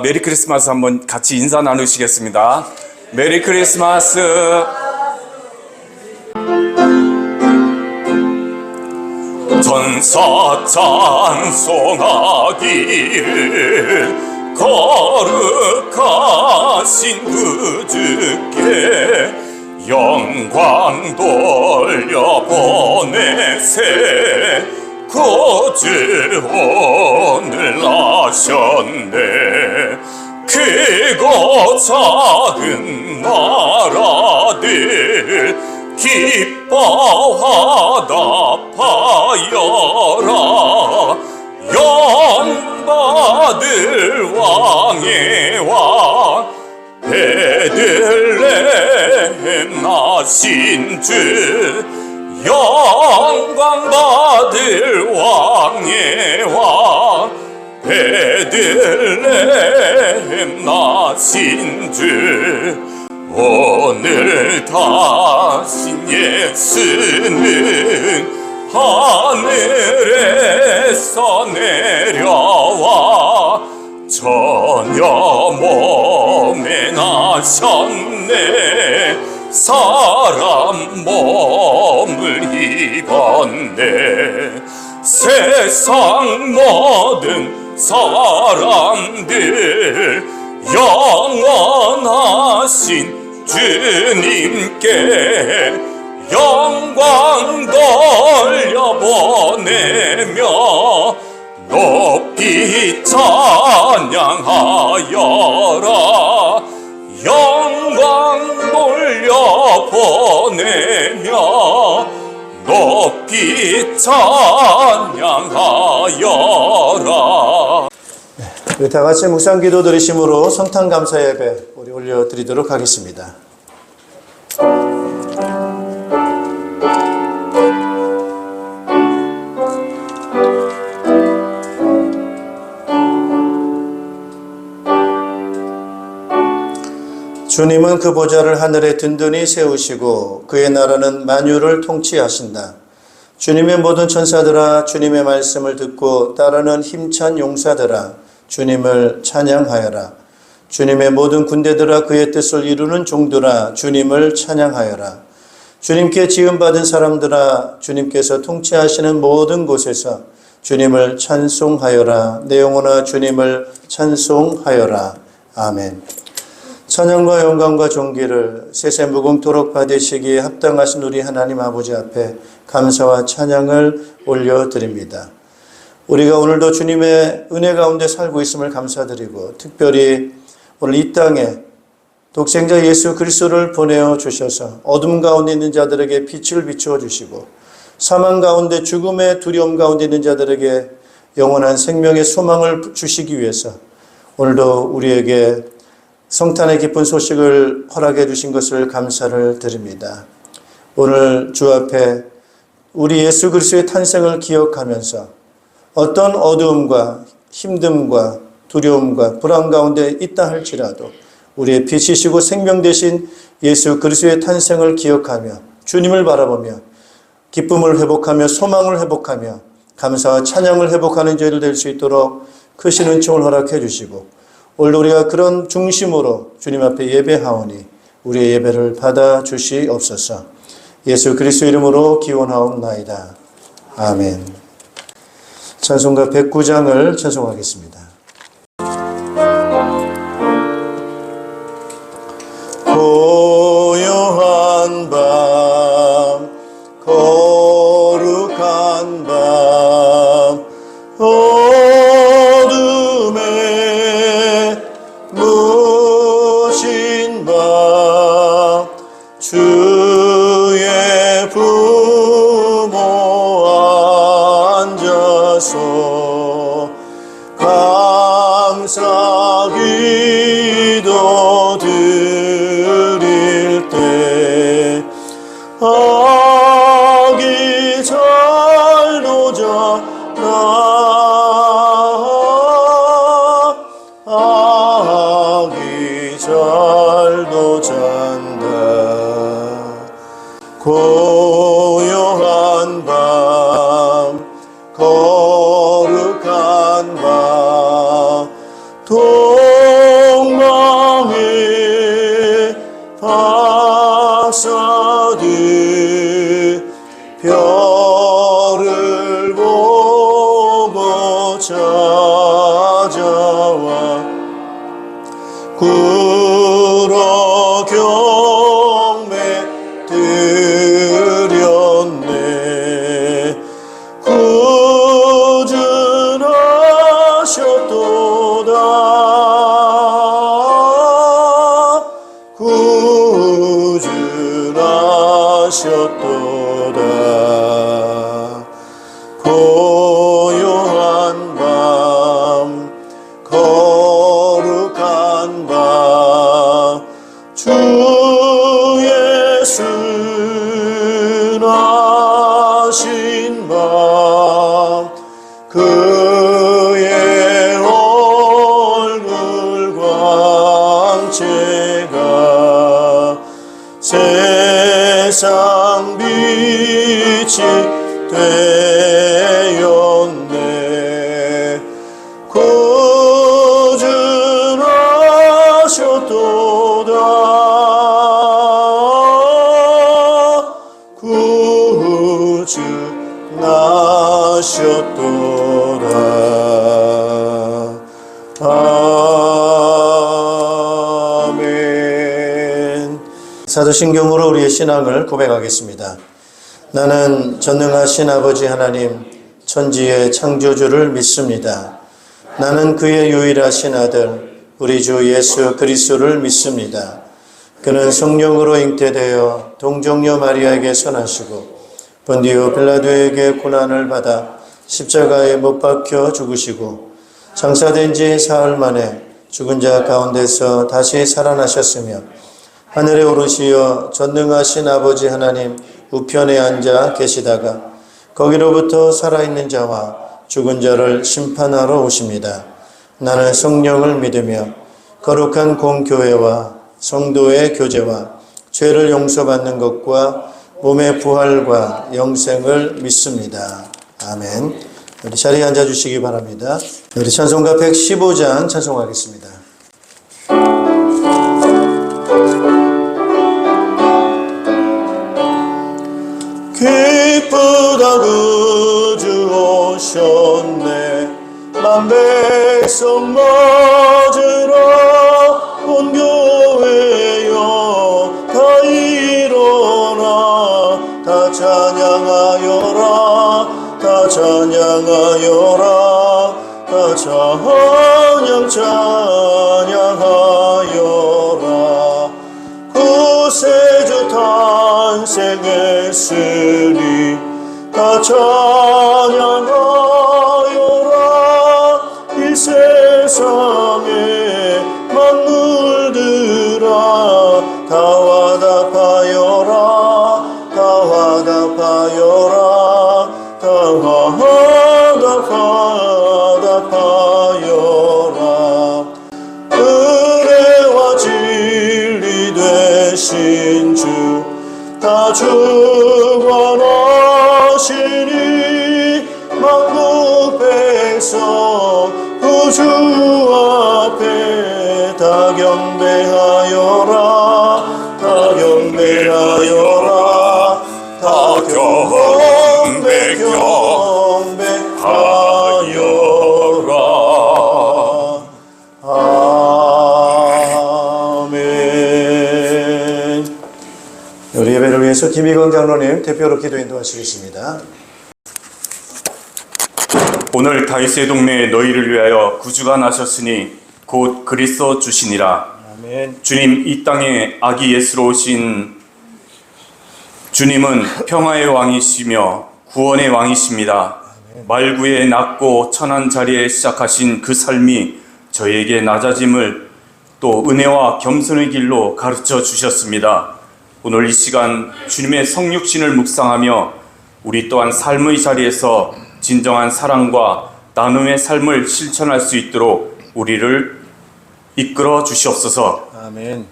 메리 크리스마스 한번 같이 인사 나누시겠습니다. 메리 크리스마스. 전사 찬송하기를 거룩하신 그 주께 영광 돌려보내세 구주 오늘 나셨네. 크고 작은 나라들 기뻐하다 파여라. 영받을 왕의 왕 베들레헴 나신 주 영광 받을 왕의 왕 베들레헴 나신 주 오늘 다신 예수는 하늘에서 내려와 전혀 몸에 나셨네. 사람 몸을 입었네. 세상 모든 사람들 영원하신 주님께 영광 돌려보내며 높이 찬양하여라. 영광 돌려보내며 높이 찬양하여라. 우리 다 같이 묵상 기도 드리심으로 성탄 감사 예배 우리 올려드리도록 하겠습니다. 주님은 그 보좌를 하늘에 든든히 세우시고 그의 나라는 만유를 통치하신다. 주님의 모든 천사들아 주님의 말씀을 듣고 따르는 힘찬 용사들아 주님을 찬양하여라. 주님의 모든 군대들아 그의 뜻을 이루는 종들아 주님을 찬양하여라. 주님께 지음받은 사람들아 주님께서 통치하시는 모든 곳에서 주님을 찬송하여라. 내 영혼아 주님을 찬송하여라. 아멘. 찬양과 영광과 존귀를 세세 무궁토록 받으시기에 합당하신 우리 하나님 아버지 앞에 감사와 찬양을 올려드립니다. 우리가 오늘도 주님의 은혜 가운데 살고 있음을 감사드리고 특별히 오늘 이 땅에 독생자 예수 그리스도를 보내어 주셔서 어둠 가운데 있는 자들에게 빛을 비추어 주시고 사망 가운데 죽음의 두려움 가운데 있는 자들에게 영원한 생명의 소망을 주시기 위해서 오늘도 우리에게 성탄의 기쁜 소식을 허락해 주신 것을 감사를 드립니다. 오늘 주 앞에 우리 예수 그리스도의 탄생을 기억하면서 어떤 어두움과 힘듦과 두려움과 불안 가운데 있다 할지라도 우리의 빛이시고 생명 되신 예수 그리스도의 탄생을 기억하며 주님을 바라보며 기쁨을 회복하며 소망을 회복하며 감사와 찬양을 회복하는 저희들 될 수 있도록 크신 은총을 허락해 주시고 오늘도 우리가 그런 중심으로 주님 앞에 예배하오니 우리의 예배를 받아 주시옵소서. 예수 그리스도 이름으로 기원하옵나이다. 아멘. 찬송가 109장을 찬송하겠습니다. 고요한 밤 거룩한 밤 어둠에 무신 밤 주의 부모 앉아서 감사 기도 드릴 때 아기 잘도 자나 아기 잘도 잔다. 고요한 밤 거룩한 밤 경배 드렸네. 구준하셨도다. 구준하셨도다. 고요한 밤 거룩한 밤 주 예수 나신 밤 그의 얼굴 광채가 세상 빛이 되었네. 구준하셨도다. 구준하셨도다. 아멘. 사도신경으로 우리의 신앙을 고백하겠습니다. 나는 전능하신 아버지 하나님 천지의 창조주를 믿습니다. 나는 그의 유일하신 아들 우리 주 예수 그리스도를 믿습니다. 그는 성령으로 잉태되어 동정녀 마리아에게 나시고 본디오 빌라도에게 고난을 받아 십자가에 못 박혀 죽으시고 장사된 지 사흘 만에 죽은 자 가운데서 다시 살아나셨으며 하늘에 오르시어 전능하신 아버지 하나님 우편에 앉아 계시다가 거기로부터 살아있는 자와 죽은 자를 심판하러 오십니다. 나는 성령을 믿으며 거룩한 공교회와 성도의 교제와 죄를 용서받는 것과 몸의 부활과 영생을 믿습니다. 아멘. 우리 자리에 앉아주시기 바랍니다. 우리 찬송가 115장 찬송하겠습니다. 기쁘다 구주 오셨네. 만백성 맞으라. 온 교회여 다 일어나. 다 찬양하여라. 다 찬양하여라. 다 찬양하여라. 구세주 탄생했으니 다 찬양하여라. 이 세상에 만물들아 다 화답하여라. 다 화답하여라. 다 화답하여라. 은혜와 진리 되신 주 다 주관하시니 만국 백성 구주 앞에 다 경배하여라. 다 경배하여라. 다 경배하여라. 아멘. 우리 예배를 위해서 김희건 장로님 대표로 기도 인도하시겠습니다. 오늘 다윗의 동네에 너희를 위하여 구주가 나셨으니 곧 그리스도 주시니라. 아멘. 주님, 이 땅에 아기 예수로 오신 주님은 평화의 왕이시며 구원의 왕이십니다. 말구에 낮고 천한 자리에 시작하신 그 삶이 저에게 낮아짐을 또 은혜와 겸손의 길로 가르쳐 주셨습니다. 오늘 이 시간 주님의 성육신을 묵상하며 우리 또한 삶의 자리에서 진정한 사랑과 나눔의 삶을 실천할 수 있도록 우리를 이끌어 주시옵소서. 아멘.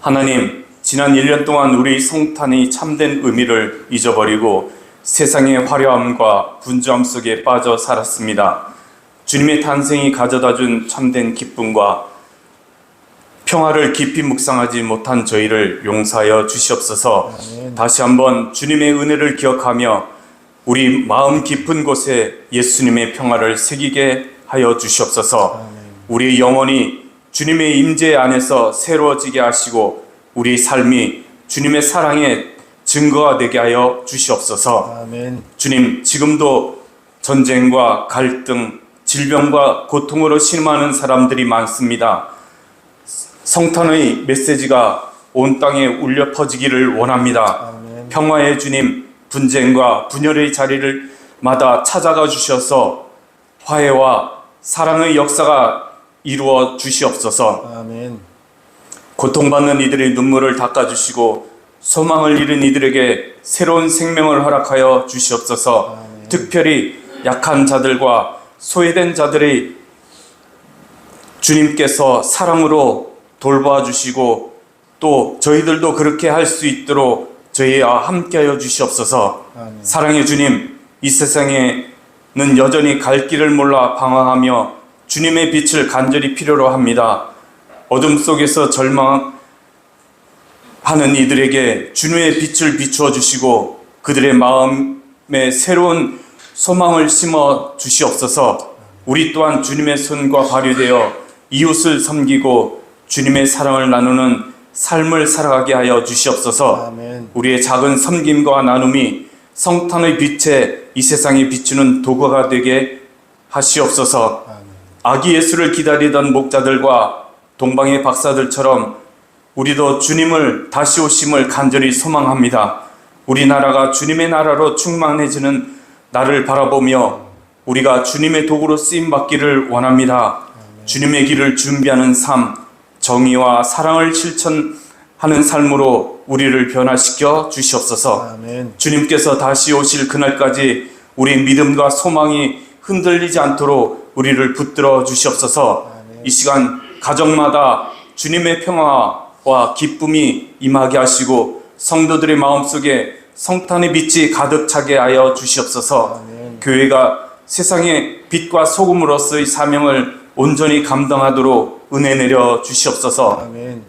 하나님, 지난 1년 동안 우리 성탄이 참된 의미를 잊어버리고 세상의 화려함과 분주함 속에 빠져 살았습니다. 주님의 탄생이 가져다준 참된 기쁨과 평화를 깊이 묵상하지 못한 저희를 용서하여 주시옵소서. 아멘. 다시 한번 주님의 은혜를 기억하며 우리 마음 깊은 곳에 예수님의 평화를 새기게 하여 주시옵소서. 아멘. 우리 영혼이 주님의 임재 안에서 새로워지게 하시고 우리 삶이 주님의 사랑의 증거가 되게 하여 주시옵소서. 아멘. 주님, 지금도 전쟁과 갈등, 질병과 고통으로 신음하는 사람들이 많습니다. 성탄의 메시지가 온 땅에 울려 퍼지기를 원합니다. 아멘. 평화의 주님, 분쟁과 분열의 자리를 마다 찾아가 주셔서 화해와 사랑의 역사가 이루어 주시옵소서. 아멘. 고통받는 이들의 눈물을 닦아주시고 소망을 잃은 이들에게 새로운 생명을 허락하여 주시옵소서. 아멘. 특별히 약한 자들과 소외된 자들의 주님께서 사랑으로 돌봐 주시고 또 저희들도 그렇게 할 수 있도록 저희와 함께하여 주시옵소서. 아멘. 사랑의 주님, 이 세상에는 여전히 갈 길을 몰라 방황하며 주님의 빛을 간절히 필요로 합니다. 어둠 속에서 절망하는 이들에게 주님의 빛을 비추어 주시고 그들의 마음에 새로운 소망을 심어 주시옵소서. 우리 또한 주님의 손과 발휘되어 이웃을 섬기고 주님의 사랑을 나누는 삶을 살아가게 하여 주시옵소서. 아멘. 우리의 작은 섬김과 나눔이 성탄의 빛에 이 세상에 비추는 도구가 되게 하시옵소서. 아멘. 아기 예수를 기다리던 목자들과 동방의 박사들처럼 우리도 주님을 다시 오심을 간절히 소망합니다. 우리나라가 주님의 나라로 충만해지는 날을 바라보며 우리가 주님의 도구로 쓰임받기를 원합니다. 주님의 길을 준비하는 삶, 정의와 사랑을 실천하는 삶으로 우리를 변화시켜 주시옵소서. 아멘. 주님께서 다시 오실 그날까지 우리 믿음과 소망이 흔들리지 않도록 우리를 붙들어 주시옵소서. 이 시간 가정마다 주님의 평화와 기쁨이 임하게 하시고 성도들의 마음속에 성탄의 빛이 가득 차게 하여 주시옵소서. 아멘. 교회가 세상의 빛과 소금으로서의 사명을 온전히 감당하도록 은혜 내려 주시옵소서. 아멘.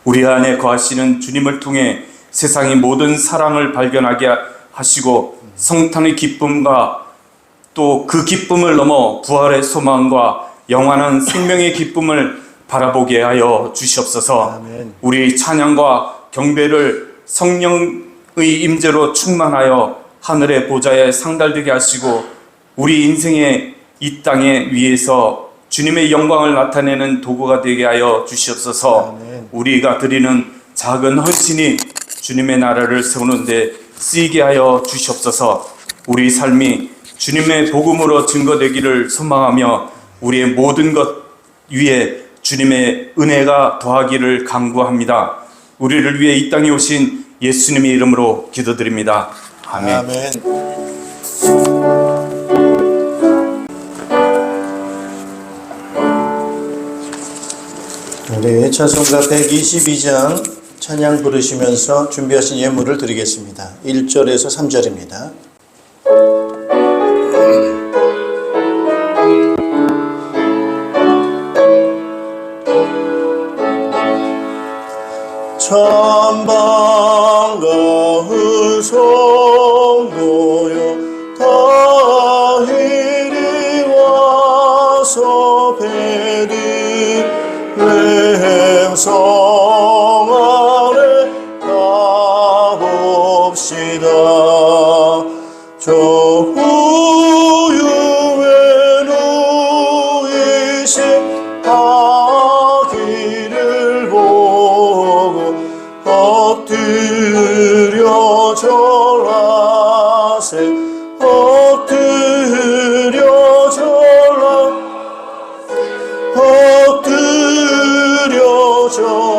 우리 안에 거하시는 주님을 통해 세상의 모든 사랑을 발견하게 하시고 성탄의 기쁨과 또 그 기쁨을 넘어 부활의 소망과 영원한 생명의 기쁨을 바라보게 하여 주시옵소서. 아멘. 우리 찬양과 경배를 성령의 임재로 충만하여 하늘의 보좌에 상달되게 하시고 우리 인생의 이 땅에 위에서 주님의 영광을 나타내는 도구가 되게 하여 주시옵소서. 아멘. 우리가 드리는 작은 헌신이 주님의 나라를 세우는 데 쓰이게 하여 주시옵소서. 우리 삶이 주님의 복음으로 증거되기를 소망하며 우리의 모든 것 위에 주님의 은혜가 더하기를 간구합니다. 우리를 위해 이 땅에 오신 예수님의 이름으로 기도드립니다. 아멘. 아멘. 우리 찬송가 122장 찬양 부르시면서 준비하신 예물을 드리겠습니다. 1절에서 3절입니다. 참 반가운 성도여 다 이리 와서 베들레헴 성 안에 가봅시다. 저 우유에 누이신 아기를 보고 엎드려 절하세. 엎드려 절하세.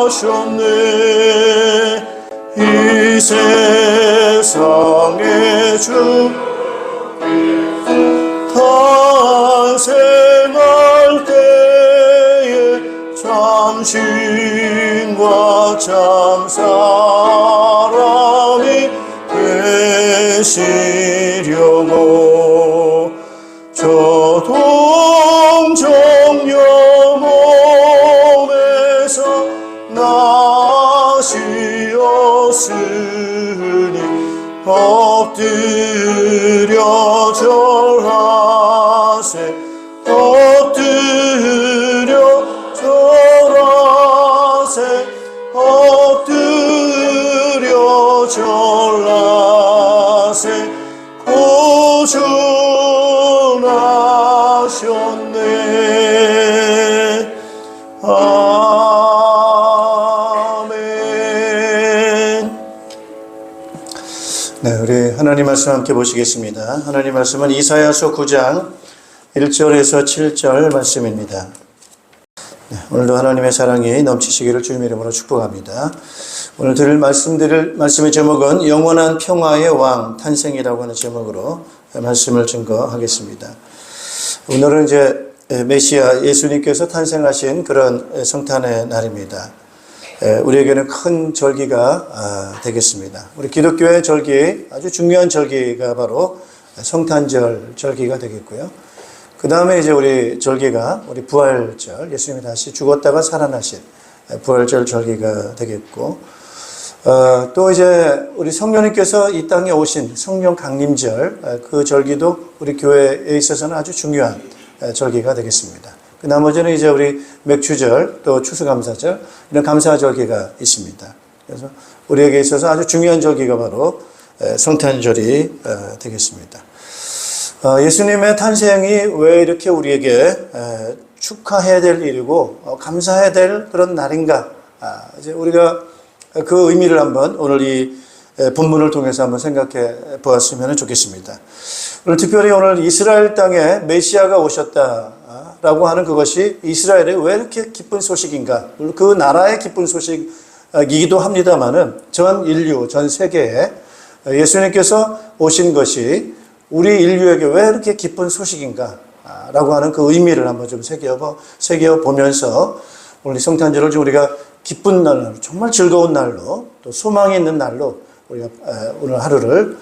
구주나셨네. 이 세상의 주 탄생할 때에 참신과 참사람이 되시려고 저 동정녀 몸에서 나시었으니 엎드려 절하세. 엎드려 하셨네. 아멘. 네, 우리 하나님 말씀 함께 보시겠습니다. 하나님 말씀은 이사야서 9장 1절에서 7절 말씀입니다. 네, 오늘도 하나님의 사랑이 넘치시기를 주님 이름으로 축복합니다. 오늘 드릴 말씀의 제목은 영원한 평화의 왕 탄생이라고 하는 제목으로 말씀을 증거하겠습니다. 오늘은 이제 메시아 예수님께서 탄생하신 그런 성탄의 날입니다. 우리에게는 큰 절기가 되겠습니다. 우리 기독교의 절기, 아주 중요한 절기가 바로 성탄절 절기가 되겠고요. 그 다음에 이제 우리 절기가 우리 부활절, 예수님이 다시 죽었다가 살아나신 부활절 절기가 되겠고, 또 이제 우리 성령님께서 이 땅에 오신 성령 강림절, 그 절기도 우리 교회에 있어서는 아주 중요한 절기가 되겠습니다. 그 나머지는 이제 우리 맥주절, 또 추수감사절, 이런 감사절기가 있습니다. 그래서 우리에게 있어서 아주 중요한 절기가 바로 성탄절이 되겠습니다. 예수님의 탄생이 왜 이렇게 우리에게 축하해야 될 일이고 감사해야 될 그런 날인가? 이제 우리가 그 의미를 한번 오늘 이 본문을 통해서 한번 생각해 보았으면 좋겠습니다. 오늘 특별히 오늘 이스라엘 땅에 메시아가 오셨다라고 하는 그것이 이스라엘에 왜 이렇게 기쁜 소식인가? 그 나라의 기쁜 소식이기도 합니다만은 전 인류, 전 세계에 예수님께서 오신 것이 우리 인류에게 왜 이렇게 기쁜 소식인가? 라고 하는 그 의미를 한번 좀 새겨보면서 오늘 성탄절을 좀 우리가 기쁜 날로, 정말 즐거운 날로, 또 소망이 있는 날로 우리가 오늘 하루를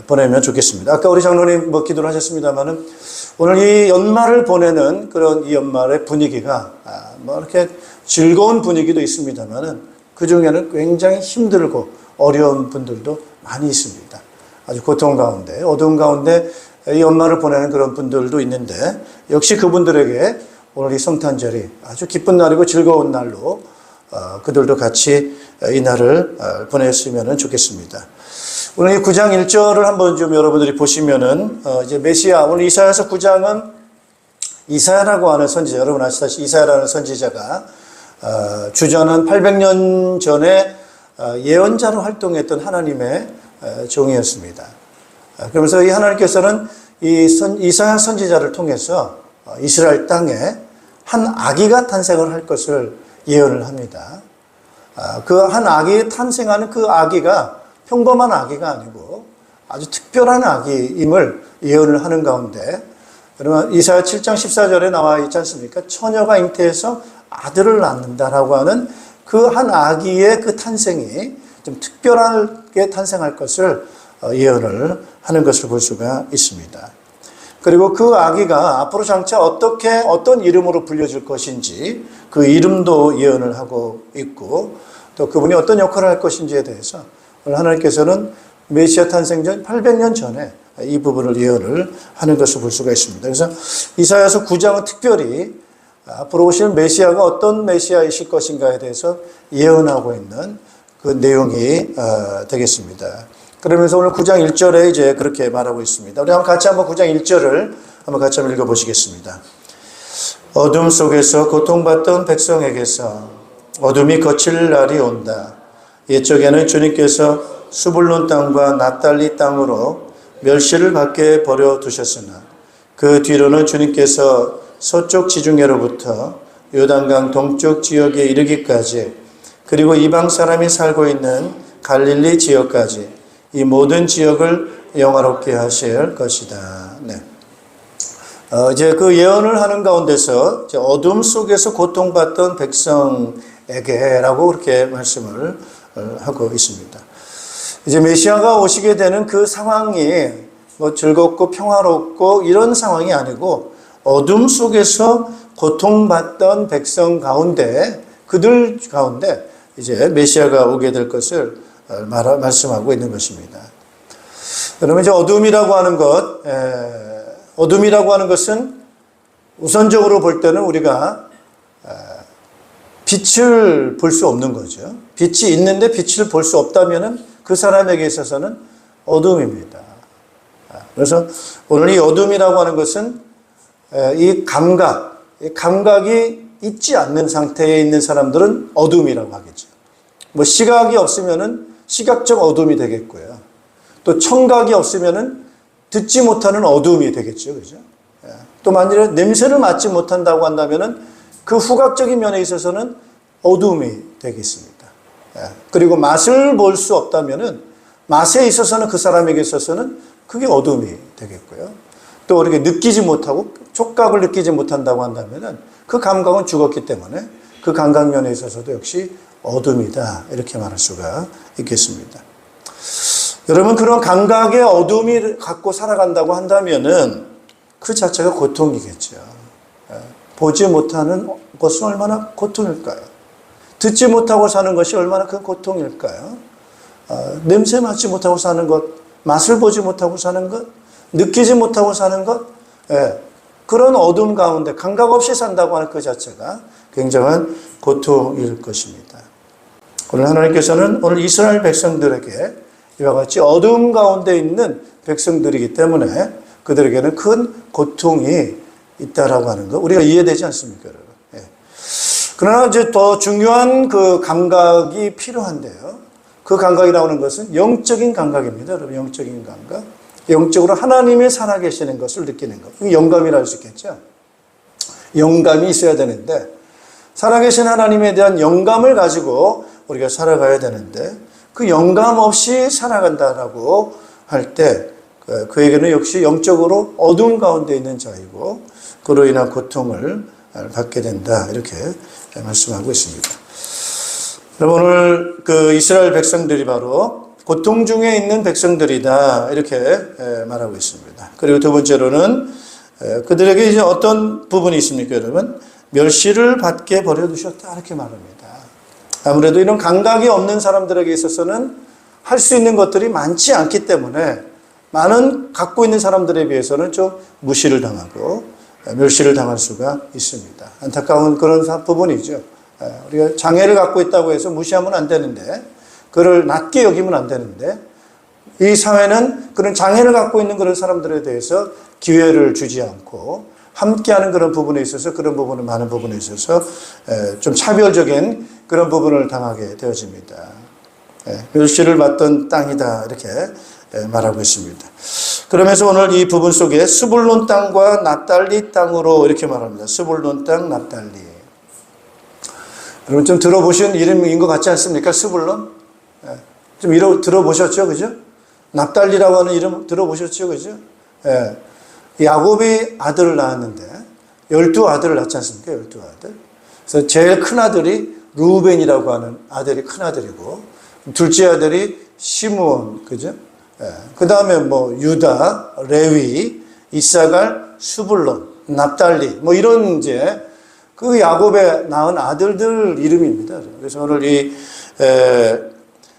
보내면 좋겠습니다. 아까 우리 장로님 기도를 하셨습니다만은 오늘 이 연말을 보내는 그런 이 연말의 분위기가 이렇게 즐거운 분위기도 있습니다만은 그 중에는 굉장히 힘들고 어려운 분들도 많이 있습니다. 아주 고통 가운데, 어두운 가운데 이 연말을 보내는 그런 분들도 있는데 역시 그분들에게 오늘 이 성탄절이 아주 기쁜 날이고 즐거운 날로 그들도 같이 이 날을 보냈으면 좋겠습니다. 오늘 이 9장 1절을 한번 좀 여러분들이 보시면은 이제 메시아, 오늘 이사야서 9장은 이사야라고 하는 선지자, 여러분 아시다시피 이사야라는 선지자가 주전 한 800년 전에 예언자로 활동했던 하나님의 종이었습니다. 그러면서 이 하나님께서는 이사야 선지자를 통해서 이스라엘 땅에 한 아기가 탄생을 할 것을 예언을 합니다. 그 한 아기 탄생하는 그 아기가 평범한 아기가 아니고 아주 특별한 아기임을 예언을 하는 가운데, 여러분 이사야 7장 14절에 나와 있지 않습니까? 처녀가 잉태해서 아들을 낳는다라고 하는 그 한 아기의 그 탄생이 좀 특별하게 탄생할 것을 예언을 하는 것을 볼 수가 있습니다. 그리고 그 아기가 앞으로 장차 어떤 이름으로 불려질 것인지 그 이름도 예언을 하고 있고, 또 그분이 어떤 역할을 할 것인지에 대해서 하나님께서는 메시아 탄생 전 800년 전에 이 부분을 예언을 하는 것을 볼 수가 있습니다. 그래서 이사야서 9장은 특별히 앞으로 오실 메시아가 어떤 메시아이실 것인가에 대해서 예언하고 있는 그 내용이 되겠습니다. 그러면서 오늘 9장 1절에 이제 그렇게 말하고 있습니다. 우리 같이 한번 9장 1절을 한번 같이 한번 읽어보시겠습니다. 어둠 속에서 고통받던 백성에게서 어둠이 거칠 날이 온다. 옛적에는 주님께서 수불론 땅과 납달리 땅으로 멸시를 받게 버려두셨으나 그 뒤로는 주님께서 서쪽 지중해로부터 요단강 동쪽 지역에 이르기까지, 그리고 이방 사람이 살고 있는 갈릴리 지역까지 이 모든 지역을 영화롭게 하실 것이다. 네. 이제 그 예언을 하는 가운데서 이제 어둠 속에서 고통받던 백성에게라고 그렇게 말씀을 하고 있습니다. 이제 메시아가 오시게 되는 그 상황이 즐겁고 평화롭고 이런 상황이 아니고 어둠 속에서 고통받던 백성 가운데, 그들 가운데 이제 메시아가 오게 될 것을 말씀하고 있는 것입니다. 그러면 이제 어둠이라고 하는 것은 우선적으로 볼 때는 우리가 빛을 볼 수 없는 거죠. 빛이 있는데 빛을 볼 수 없다면은 그 사람에게 있어서는 어둠입니다. 그래서 오늘 이 어둠이라고 하는 것은 이 감각이 있지 않는 상태에 있는 사람들은 어둠이라고 하겠죠. 뭐 시각이 없으면은 시각적 어둠이 되겠고요. 또 청각이 없으면은 듣지 못하는 어둠이 되겠죠. 그죠? 또 만일에 냄새를 맡지 못한다고 한다면은 그 후각적인 면에 있어서는 어둠이 되겠습니다. 그리고 맛을 볼 수 없다면은 맛에 있어서는 그 사람에게 있어서는 그게 어둠이 되겠고요. 또 이렇게 느끼지 못하고 촉각을 느끼지 못한다고 한다면은 그 감각은 죽었기 때문에 그 감각면에 있어서도 역시 어둠이다. 이렇게 말할 수가 있겠습니다. 여러분, 그런 감각의 어둠이 갖고 살아간다고 한다면은 그 자체가 고통이겠죠. 보지 못하는 것은 얼마나 고통일까요? 듣지 못하고 사는 것이 얼마나 큰 고통일까요? 냄새 맡지 못하고 사는 것, 맛을 보지 못하고 사는 것, 느끼지 못하고 사는 것, 그런 어둠 가운데 감각 없이 산다고 하는 그 자체가 굉장한 고통일 것입니다. 오늘 하나님께서는 오늘 이스라엘 백성들에게 이와 같이 어둠 가운데 있는 백성들이기 때문에 그들에게는 큰 고통이 있다라고 하는 거 우리가 이해되지 않습니까, 여러분? 그러나 이제 더 중요한 그 감각이 필요한데요. 그 감각이 나오는 것은 영적인 감각입니다, 여러분. 영적인 감각. 영적으로 하나님이 살아계시는 것을 느끼는 것. 이게 영감이라 할 수 있겠죠. 영감이 있어야 되는데 살아계신 하나님에 대한 영감을 가지고 우리가 살아가야 되는데 그 영감 없이 살아간다라고 할 때 그에게는 역시 영적으로 어둠 가운데 있는 자이고 그로 인한 고통을 받게 된다. 이렇게 말씀하고 있습니다. 여러분, 오늘 그 이스라엘 백성들이 바로 고통 중에 있는 백성들이다. 이렇게 말하고 있습니다. 그리고 두 번째로는 그들에게 이제 어떤 부분이 있습니까, 여러분? 멸시를 받게 버려두셨다. 이렇게 말합니다. 아무래도 이런 감각이 없는 사람들에게 있어서는 할 수 있는 것들이 많지 않기 때문에 많은 갖고 있는 사람들에 비해서는 좀 무시를 당하고 멸시를 당할 수가 있습니다. 안타까운 그런 부분이죠. 우리가 장애를 갖고 있다고 해서 무시하면 안 되는데, 그를 낮게 여기면 안 되는데, 이 사회는 그런 장애를 갖고 있는 그런 사람들에 대해서 기회를 주지 않고 함께하는 그런 부분에 있어서 그런 부분은 많은 부분에 있어서 좀 차별적인 그런 부분을 당하게 되어집니다. 멸시를 받던 땅이다. 이렇게 말하고 있습니다. 그러면서 오늘 이 부분 속에 스불론 땅과 납달리 땅으로 이렇게 말합니다. 스불론 땅, 납달리. 여러분 좀 들어보신 이름인 것 같지 않습니까? 스불론? 좀 들어보셨죠? 그죠? 납달리라고 하는 이름 들어보셨죠? 그죠? 야곱이 아들을 낳았는데 12아들을 낳지 않습니까? 12아들. 그래서 제일 큰 아들이 루벤이라고 하는 아들이 큰 아들이고 둘째 아들이 시므온, 그죠? 그 다음에 뭐 유다, 레위, 이사갈, 스불론, 납달리, 뭐 이런 이제 그 야곱의 낳은 아들들 이름입니다. 그래서 오늘 이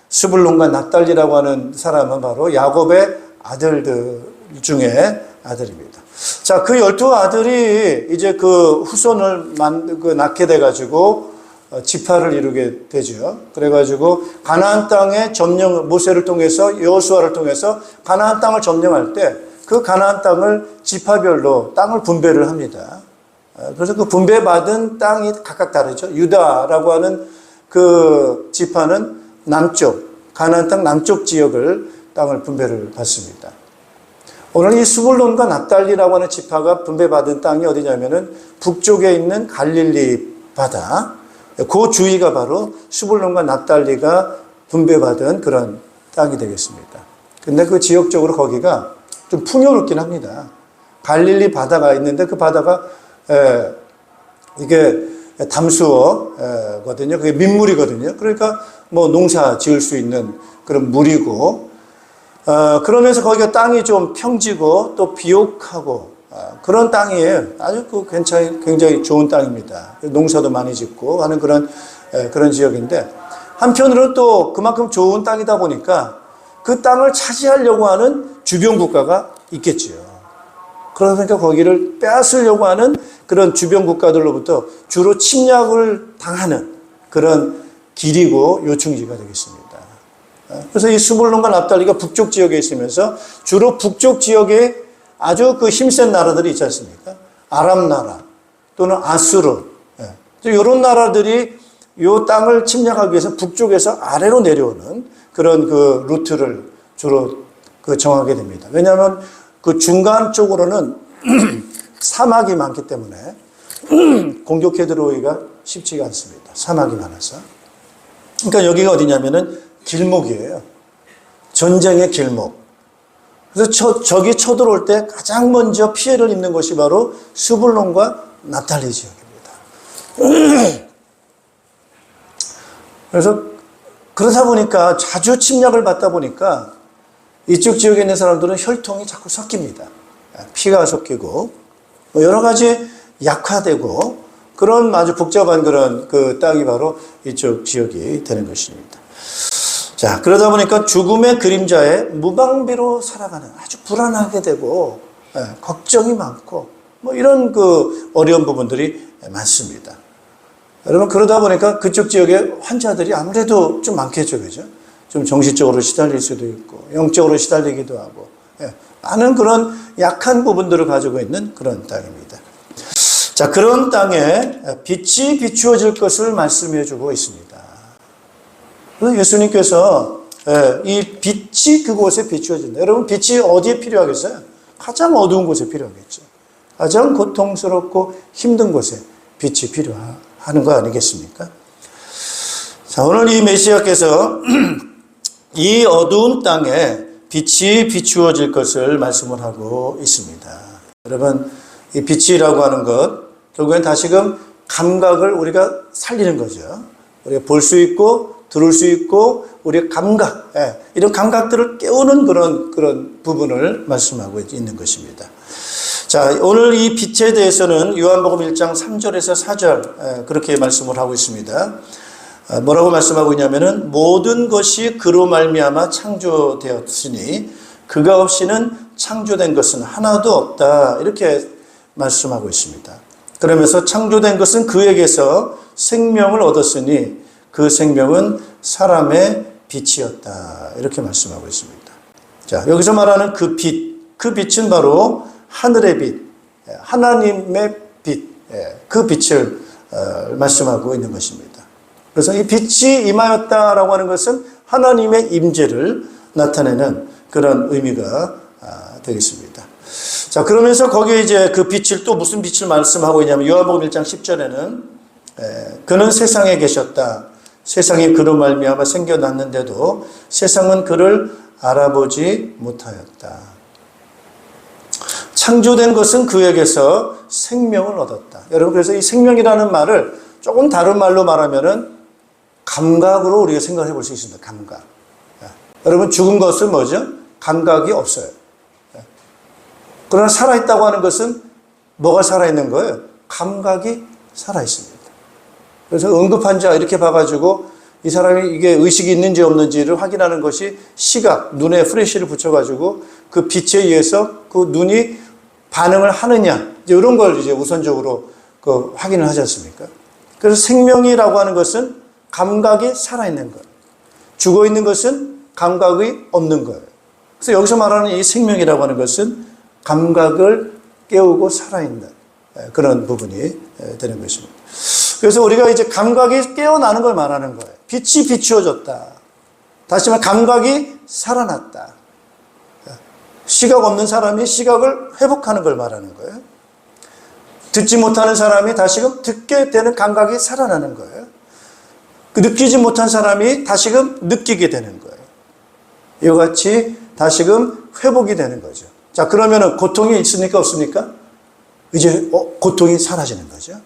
스불론과 납달리라고 하는 사람은 바로 야곱의 아들들 중에 아들입니다. 자, 그 12아들이 이제 그 후손을 낳게 돼가지고 지파를 이루게 되죠. 그래가지고 가나안 땅의 점령, 모세를 통해서 여호수아를 통해서 가나안 땅을 점령할 때 그 가나안 땅을 지파별로 땅을 분배를 합니다. 그래서 그 분배받은 땅이 각각 다르죠. 유다라고 하는 그 지파는 남쪽, 가나안 땅 남쪽 지역을 땅을 분배를 받습니다. 오늘 이 스불론과 납달리라고 하는 지파가 분배받은 땅이 어디냐면은 북쪽에 있는 갈릴리 바다, 그 주위가 바로 스불론과 납달리가 분배받은 그런 땅이 되겠습니다. 근데 그 지역적으로 거기가 좀 풍요롭긴 합니다. 갈릴리 바다가 있는데 그 바다가 이게 담수어거든요. 그게 민물이거든요. 그러니까 뭐 농사 지을 수 있는 그런 물이고, 그러면서 거기가 땅이 좀 평지고 또 비옥하고 그런 땅이에요. 아주 굉장히 좋은 땅입니다. 농사도 많이 짓고 하는 그런 지역인데, 한편으로는 또 그만큼 좋은 땅이다 보니까 그 땅을 차지하려고 하는 주변 국가가 있겠지요. 그러니까 거기를 빼앗으려고 하는 그런 주변 국가들로부터 주로 침략을 당하는 그런 길이고 요충지가 되겠습니다. 그래서 이 스불론과 납달리가 북쪽 지역에 있으면서 주로 북쪽 지역에 아주 그 힘센 나라들이 있지 않습니까? 아람 나라 또는 아수르, 이런 나라들이 이 땅을 침략하기 위해서 북쪽에서 아래로 내려오는 그런 그 루트를 주로 정하게 됩니다. 왜냐하면 그 중간 쪽으로는 사막이 많기 때문에 공격해 들어오기가 쉽지가 않습니다. 사막이 많아서. 그러니까 여기가 어디냐면은 길목이에요. 전쟁의 길목. 그래서 적이 쳐들어올 때 가장 먼저 피해를 입는 것이 바로 스불론과 납달리 지역입니다. 그래서 그러다 보니까 자주 침략을 받다 보니까 이쪽 지역에 있는 사람들은 혈통이 자꾸 섞입니다. 피가 섞이고 여러 가지 약화되고 그런 아주 복잡한 그런 그 땅이 바로 이쪽 지역이 되는 것입니다. 자, 그러다 보니까 죽음의 그림자에 무방비로 살아가는 아주 불안하게 되고 걱정이 많고 뭐 이런 그 어려운 부분들이 많습니다. 여러분 그러다 보니까 그쪽 지역에 환자들이 아무래도 좀 많겠죠, 그죠? 좀 정신적으로 시달릴 수도 있고 영적으로 시달리기도 하고 많은 그런 약한 부분들을 가지고 있는 그런 땅입니다. 자, 그런 땅에 빛이 비추어질 것을 말씀해 주고 있습니다. 그래서 예수님께서 이 빛이 그곳에 비추어진다. 여러분 빛이 어디에 필요하겠어요? 가장 어두운 곳에 필요하겠죠. 가장 고통스럽고 힘든 곳에 빛이 필요하는 거 아니겠습니까? 자, 오늘 이 메시아께서 이 어두운 땅에 빛이 비추어질 것을 말씀을 하고 있습니다. 여러분, 이 빛이라고 하는 것, 결국엔 다시금 감각을 우리가 살리는 거죠. 우리가 볼 수 있고, 들을 수 있고, 우리의 감각, 이런 감각들을 깨우는 그런 부분을 말씀하고 있는 것입니다. 자, 오늘 이 빛에 대해서는 요한복음 1장 3절에서 4절, 그렇게 말씀을 하고 있습니다. 뭐라고 말씀하고 있냐면은 모든 것이 그로 말미암아 창조되었으니 그가 없이는 창조된 것은 하나도 없다. 이렇게 말씀하고 있습니다. 그러면서 창조된 것은 그에게서 생명을 얻었으니 그 생명은 사람의 빛이었다. 이렇게 말씀하고 있습니다. 자, 여기서 말하는 그 빛, 그 빛은 바로 하늘의 빛, 하나님의 빛, 그 빛을 말씀하고 있는 것입니다. 그래서 이 빛이 임하였다라고 하는 것은 하나님의 임재를 나타내는 그런 의미가 되겠습니다. 자, 그러면서 거기에 이제 그 빛을 또 무슨 빛을 말씀하고 있냐면 요한복음 1장 10절에는 그는 세상에 계셨다. 세상이 그로 말미암아 생겨났는데도 세상은 그를 알아보지 못하였다. 창조된 것은 그에게서 생명을 얻었다. 여러분 그래서 이 생명이라는 말을 조금 다른 말로 말하면은 감각으로 우리가 생각해 볼 수 있습니다. 감각. 여러분 죽은 것은 뭐죠? 감각이 없어요. 그러나 살아있다고 하는 것은 뭐가 살아있는 거예요? 감각이 살아있습니다. 그래서 응급환자 이렇게 봐가지고 이 사람이 이게 의식이 있는지 없는지를 확인하는 것이 시각, 눈에 프레쉬를 붙여가지고 그 빛에 의해서 그 눈이 반응을 하느냐, 이런 걸 이제 우선적으로 그 확인을 하지 않습니까? 그래서 생명이라고 하는 것은 감각이 살아있는 거예요. 죽어 있는 것은 감각이 없는 거예요. 그래서 여기서 말하는 이 생명이라고 하는 것은 감각을 깨우고 살아있는 그런 부분이 되는 것입니다. 그래서 우리가 이제 감각이 깨어나는 걸 말하는 거예요. 빛이 비추어졌다. 다시 말해 감각이 살아났다. 시각 없는 사람이 시각을 회복하는 걸 말하는 거예요. 듣지 못하는 사람이 다시금 듣게 되는 감각이 살아나는 거예요. 느끼지 못한 사람이 다시금 느끼게 되는 거예요. 이와 같이 다시금 회복이 되는 거죠. 자, 그러면은 고통이 있습니까? 없습니까? 이제 고통이 사라지는 거죠.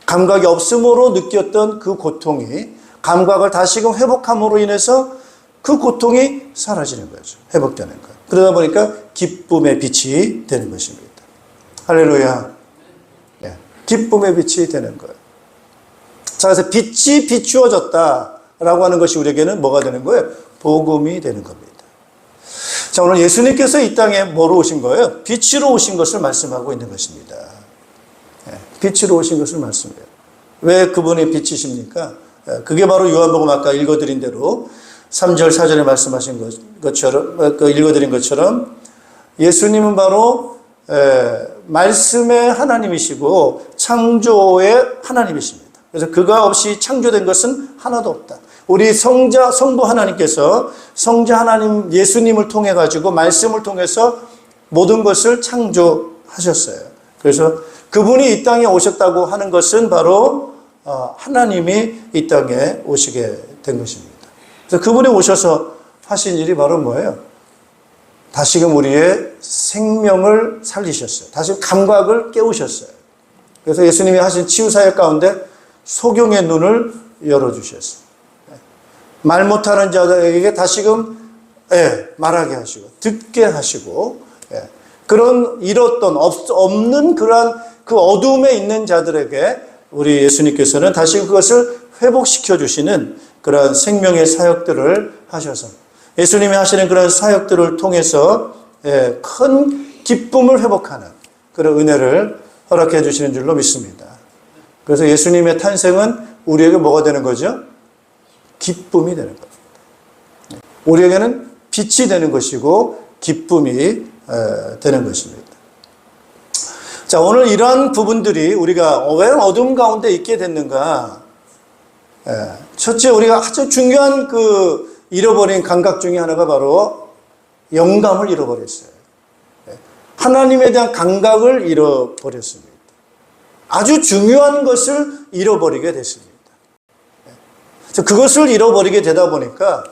감각이 없음으로 느꼈던 그 고통이 감각을 다시금 회복함으로 인해서 그 고통이 사라지는 거죠. 회복되는 거예요. 그러다 보니까 기쁨의 빛이 되는 것입니다. 할렐루야. 네. 기쁨의 빛이 되는 거예요. 자, 그래서 빛이 비추어졌다라고 하는 것이 우리에게는 뭐가 되는 거예요? 복음이 되는 겁니다. 자, 오늘 예수님께서 이 땅에 뭐로 오신 거예요? 빛으로 오신 것을 말씀하고 있는 것입니다. 네. 빛으로 오신 것을 말씀해요. 왜 그분이 빛이십니까? 그게 바로 요한복음 아까 읽어드린 대로 3절, 4절에 말씀하신 것처럼, 읽어드린 것처럼 예수님은 바로 말씀의 하나님이시고 창조의 하나님이십니다. 그래서 그가 없이 창조된 것은 하나도 없다. 우리 성부 하나님께서 성자 하나님 예수님을 통해 가지고 말씀을 통해서 모든 것을 창조하셨어요. 그래서 그분이 이 땅에 오셨다고 하는 것은 바로 하나님이 이 땅에 오시게 된 것입니다. 그래서 그분이 오셔서 하신 일이 바로 뭐예요? 다시금 우리의 생명을 살리셨어요. 다시금 감각을 깨우셨어요. 그래서 예수님이 하신 치유사역 가운데 소경의 눈을 열어주셨어요. 말 못하는 자들에게 다시금 말하게 하시고 듣게 하시고 그런 잃었던 없는 그러한 그 어둠에 있는 자들에게 우리 예수님께서는 다시 그것을 회복시켜 주시는 그런 생명의 사역들을 하셔서 예수님이 하시는 그런 사역들을 통해서 큰 기쁨을 회복하는 그런 은혜를 허락해 주시는 줄로 믿습니다. 그래서 예수님의 탄생은 우리에게 뭐가 되는 거죠? 기쁨이 되는 겁니다. 우리에게는 빛이 되는 것이고 기쁨이 되는 것입니다. 자, 오늘 이러한 부분들이 우리가 왜 어둠 가운데 있게 됐는가? 첫째, 우리가 아주 중요한 그 잃어버린 감각 중에 하나가 바로 영감을 잃어버렸어요. 하나님에 대한 감각을 잃어버렸습니다. 아주 중요한 것을 잃어버리게 됐습니다. 그것을 잃어버리게 되다 보니까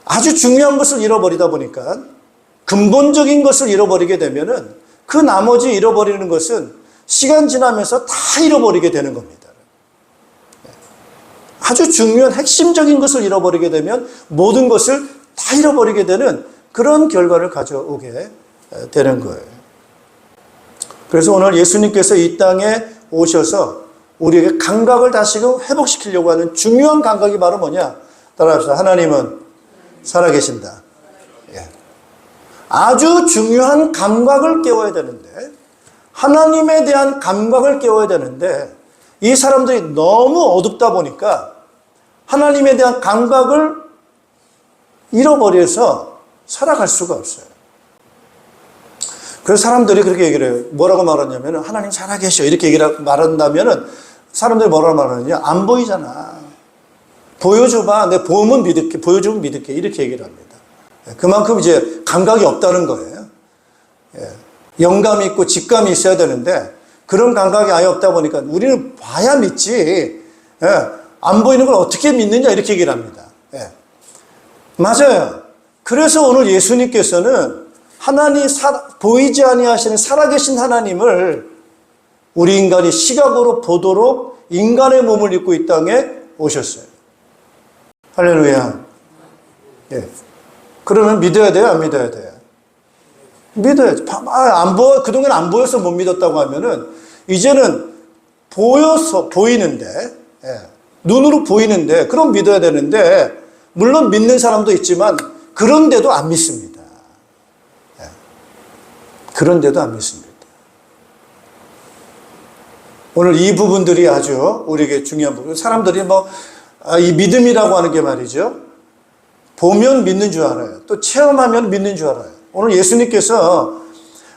아주 중요한 것을 잃어버리다 보니까 근본적인 것을 잃어버리게 되면은 그 나머지 잃어버리는 것은 시간 지나면서 다 잃어버리게 되는 겁니다. 아주 중요한 핵심적인 것을 잃어버리게 되면 모든 것을 다 잃어버리게 되는 그런 결과를 가져오게 되는 거예요. 그래서 오늘 예수님께서 이 땅에 오셔서 우리에게 감각을 다시금 회복시키려고 하는 중요한 감각이 바로 뭐냐? 따라합시다. 하나님은 살아계신다. 아주 중요한 감각을 깨워야 되는데, 하나님에 대한 감각을 깨워야 되는데, 이 사람들이 너무 어둡다 보니까 하나님에 대한 감각을 잃어버려서 살아갈 수가 없어요. 그래서 사람들이 그렇게 얘기를 해요. 뭐라고 말하냐면 하나님 살아계셔 이렇게 얘기를 말한다면 사람들이 뭐라고 말하느냐? 안 보이잖아. 보여줘봐. 내 보면 믿을게. 보여주면 믿을게. 이렇게 얘기를 합니다. 그만큼 이제 감각이 없다는 거예요. 영감이 있고 직감이 있어야 되는데 그런 감각이 아예 없다 보니까 우리는 봐야 믿지. 안 보이는 걸 어떻게 믿느냐 이렇게 얘기를 합니다. 맞아요. 그래서 오늘 예수님께서는 보이지 아니하시는 살아계신 하나님을 우리 인간이 시각으로 보도록 인간의 몸을 입고 이 땅에 오셨어요. 할렐루야. 그러면 믿어야 돼요? 안 믿어야 돼요? 믿어야죠. 그동안 안 보여서 못 믿었다고 하면은 이제는 보이는데, 눈으로 보이는데, 그럼 믿어야 되는데, 물론 믿는 사람도 있지만, 그런데도 안 믿습니다. 그런데도 안 믿습니다. 오늘 이 부분들이 아주 우리에게 중요한 부분. 사람들이 이 믿음이라고 하는 게 말이죠. 보면 믿는 줄 알아요. 또 체험하면 믿는 줄 알아요. 오늘 예수님께서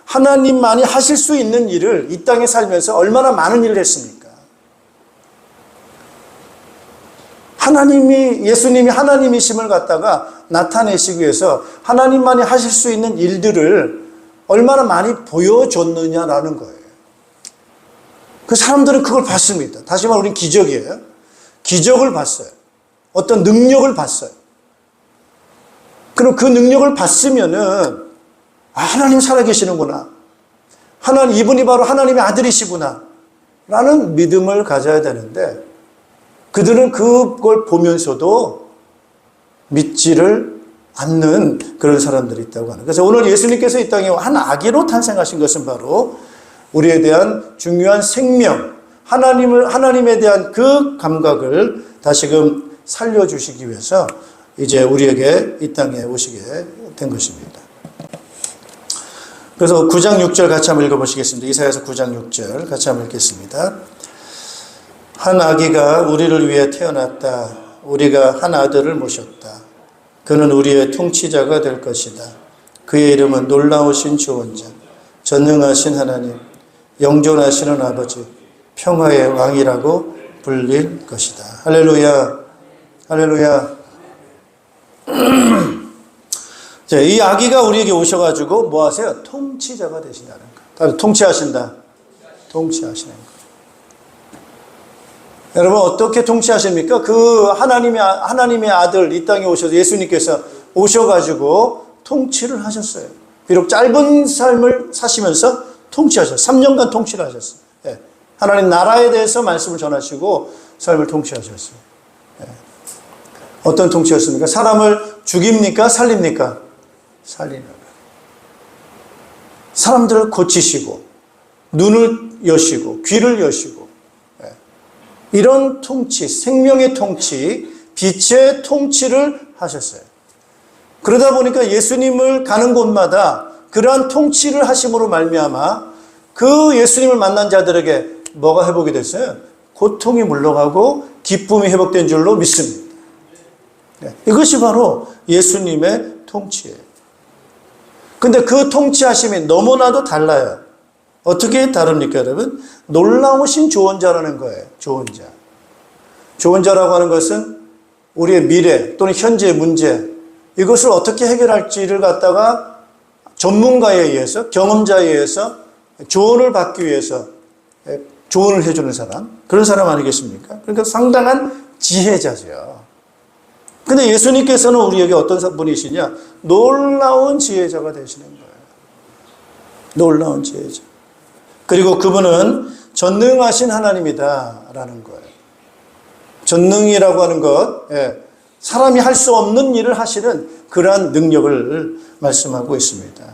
하나님만이 하실 수 있는 일을 이 땅에 살면서 얼마나 많은 일을 했습니까? 예수님이 하나님이심을 갖다가 나타내시기 위해서 하나님만이 하실 수 있는 일들을 얼마나 많이 보여줬느냐라는 거예요. 그 사람들은 그걸 봤습니다. 다시 말해 우리는 기적이에요. 기적을 봤어요. 어떤 능력을 봤어요. 그럼 그 능력을 봤으면은 하나님 살아계시는구나. 이분이 바로 하나님의 아들이시구나. 라는 믿음을 가져야 되는데 그들은 그걸 보면서도 믿지를 않는 그런 사람들이 있다고 하는. 그래서 오늘 예수님께서 이 땅에 한 아기로 탄생하신 것은 바로 우리에 대한 중요한 생명, 하나님에 대한 그 감각을 다시금 살려주시기 위해서 이제 우리에게 이 땅에 오시게 된 것입니다. 그래서 9장 6절 같이 한번 읽어보시겠습니다. 이사야서 9장 6절 같이 한번 읽겠습니다. 한 아기가 우리를 위해 태어났다. 우리가 한 아들을 모셨다. 그는 우리의 통치자가 될 것이다. 그의 이름은 놀라우신 주원자, 전능하신 하나님, 영존하시는 아버지, 평화의 왕이라고 불릴 것이다. 할렐루야, 할렐루야. 자, 이 아기가 우리에게 오셔가지고 뭐 하세요? 통치자가 되신다는 거. 통치하신다. 통치하시는 거. 여러분, 어떻게 통치하십니까? 그 하나님의 아들 이 땅에 오셔서 예수님께서 오셔가지고 통치를 하셨어요. 비록 짧은 삶을 사시면서 통치하셨어요. 3년간 통치를 하셨어요. 예. 하나님 나라에 대해서 말씀을 전하시고 삶을 통치하셨어요. 예. 어떤 통치였습니까? 사람을 죽입니까? 살립니까? 살리는 거예요. 사람들을 고치시고 눈을 여시고 귀를 여시고 이런 통치, 생명의 통치, 빛의 통치를 하셨어요. 그러다 보니까 예수님을 가는 곳마다 그러한 통치를 하심으로 말미암아 그 예수님을 만난 자들에게 뭐가 회복이 됐어요? 고통이 물러가고 기쁨이 회복된 줄로 믿습니다. 이것이 바로 예수님의 통치예요. 근데 그 통치하심이 너무나도 달라요. 어떻게 다릅니까, 여러분? 놀라우신 조언자라는 거예요. 조언자. 조언자라고 하는 것은 우리의 미래 또는 현재의 문제, 이것을 어떻게 해결할지를 갖다가 전문가에 의해서, 경험자에 의해서 조언을 받기 위해서 조언을 해주는 사람, 그런 사람 아니겠습니까? 그러니까 상당한 지혜자죠. 근데 예수님께서는 우리에게 어떤 분이시냐? 놀라운 지혜자가 되시는 거예요. 놀라운 지혜자. 그리고 그분은 전능하신 하나님이다라는 거예요. 전능이라고 하는 것, 사람이 할 수 없는 일을 하시는 그러한 능력을 말씀하고 있습니다.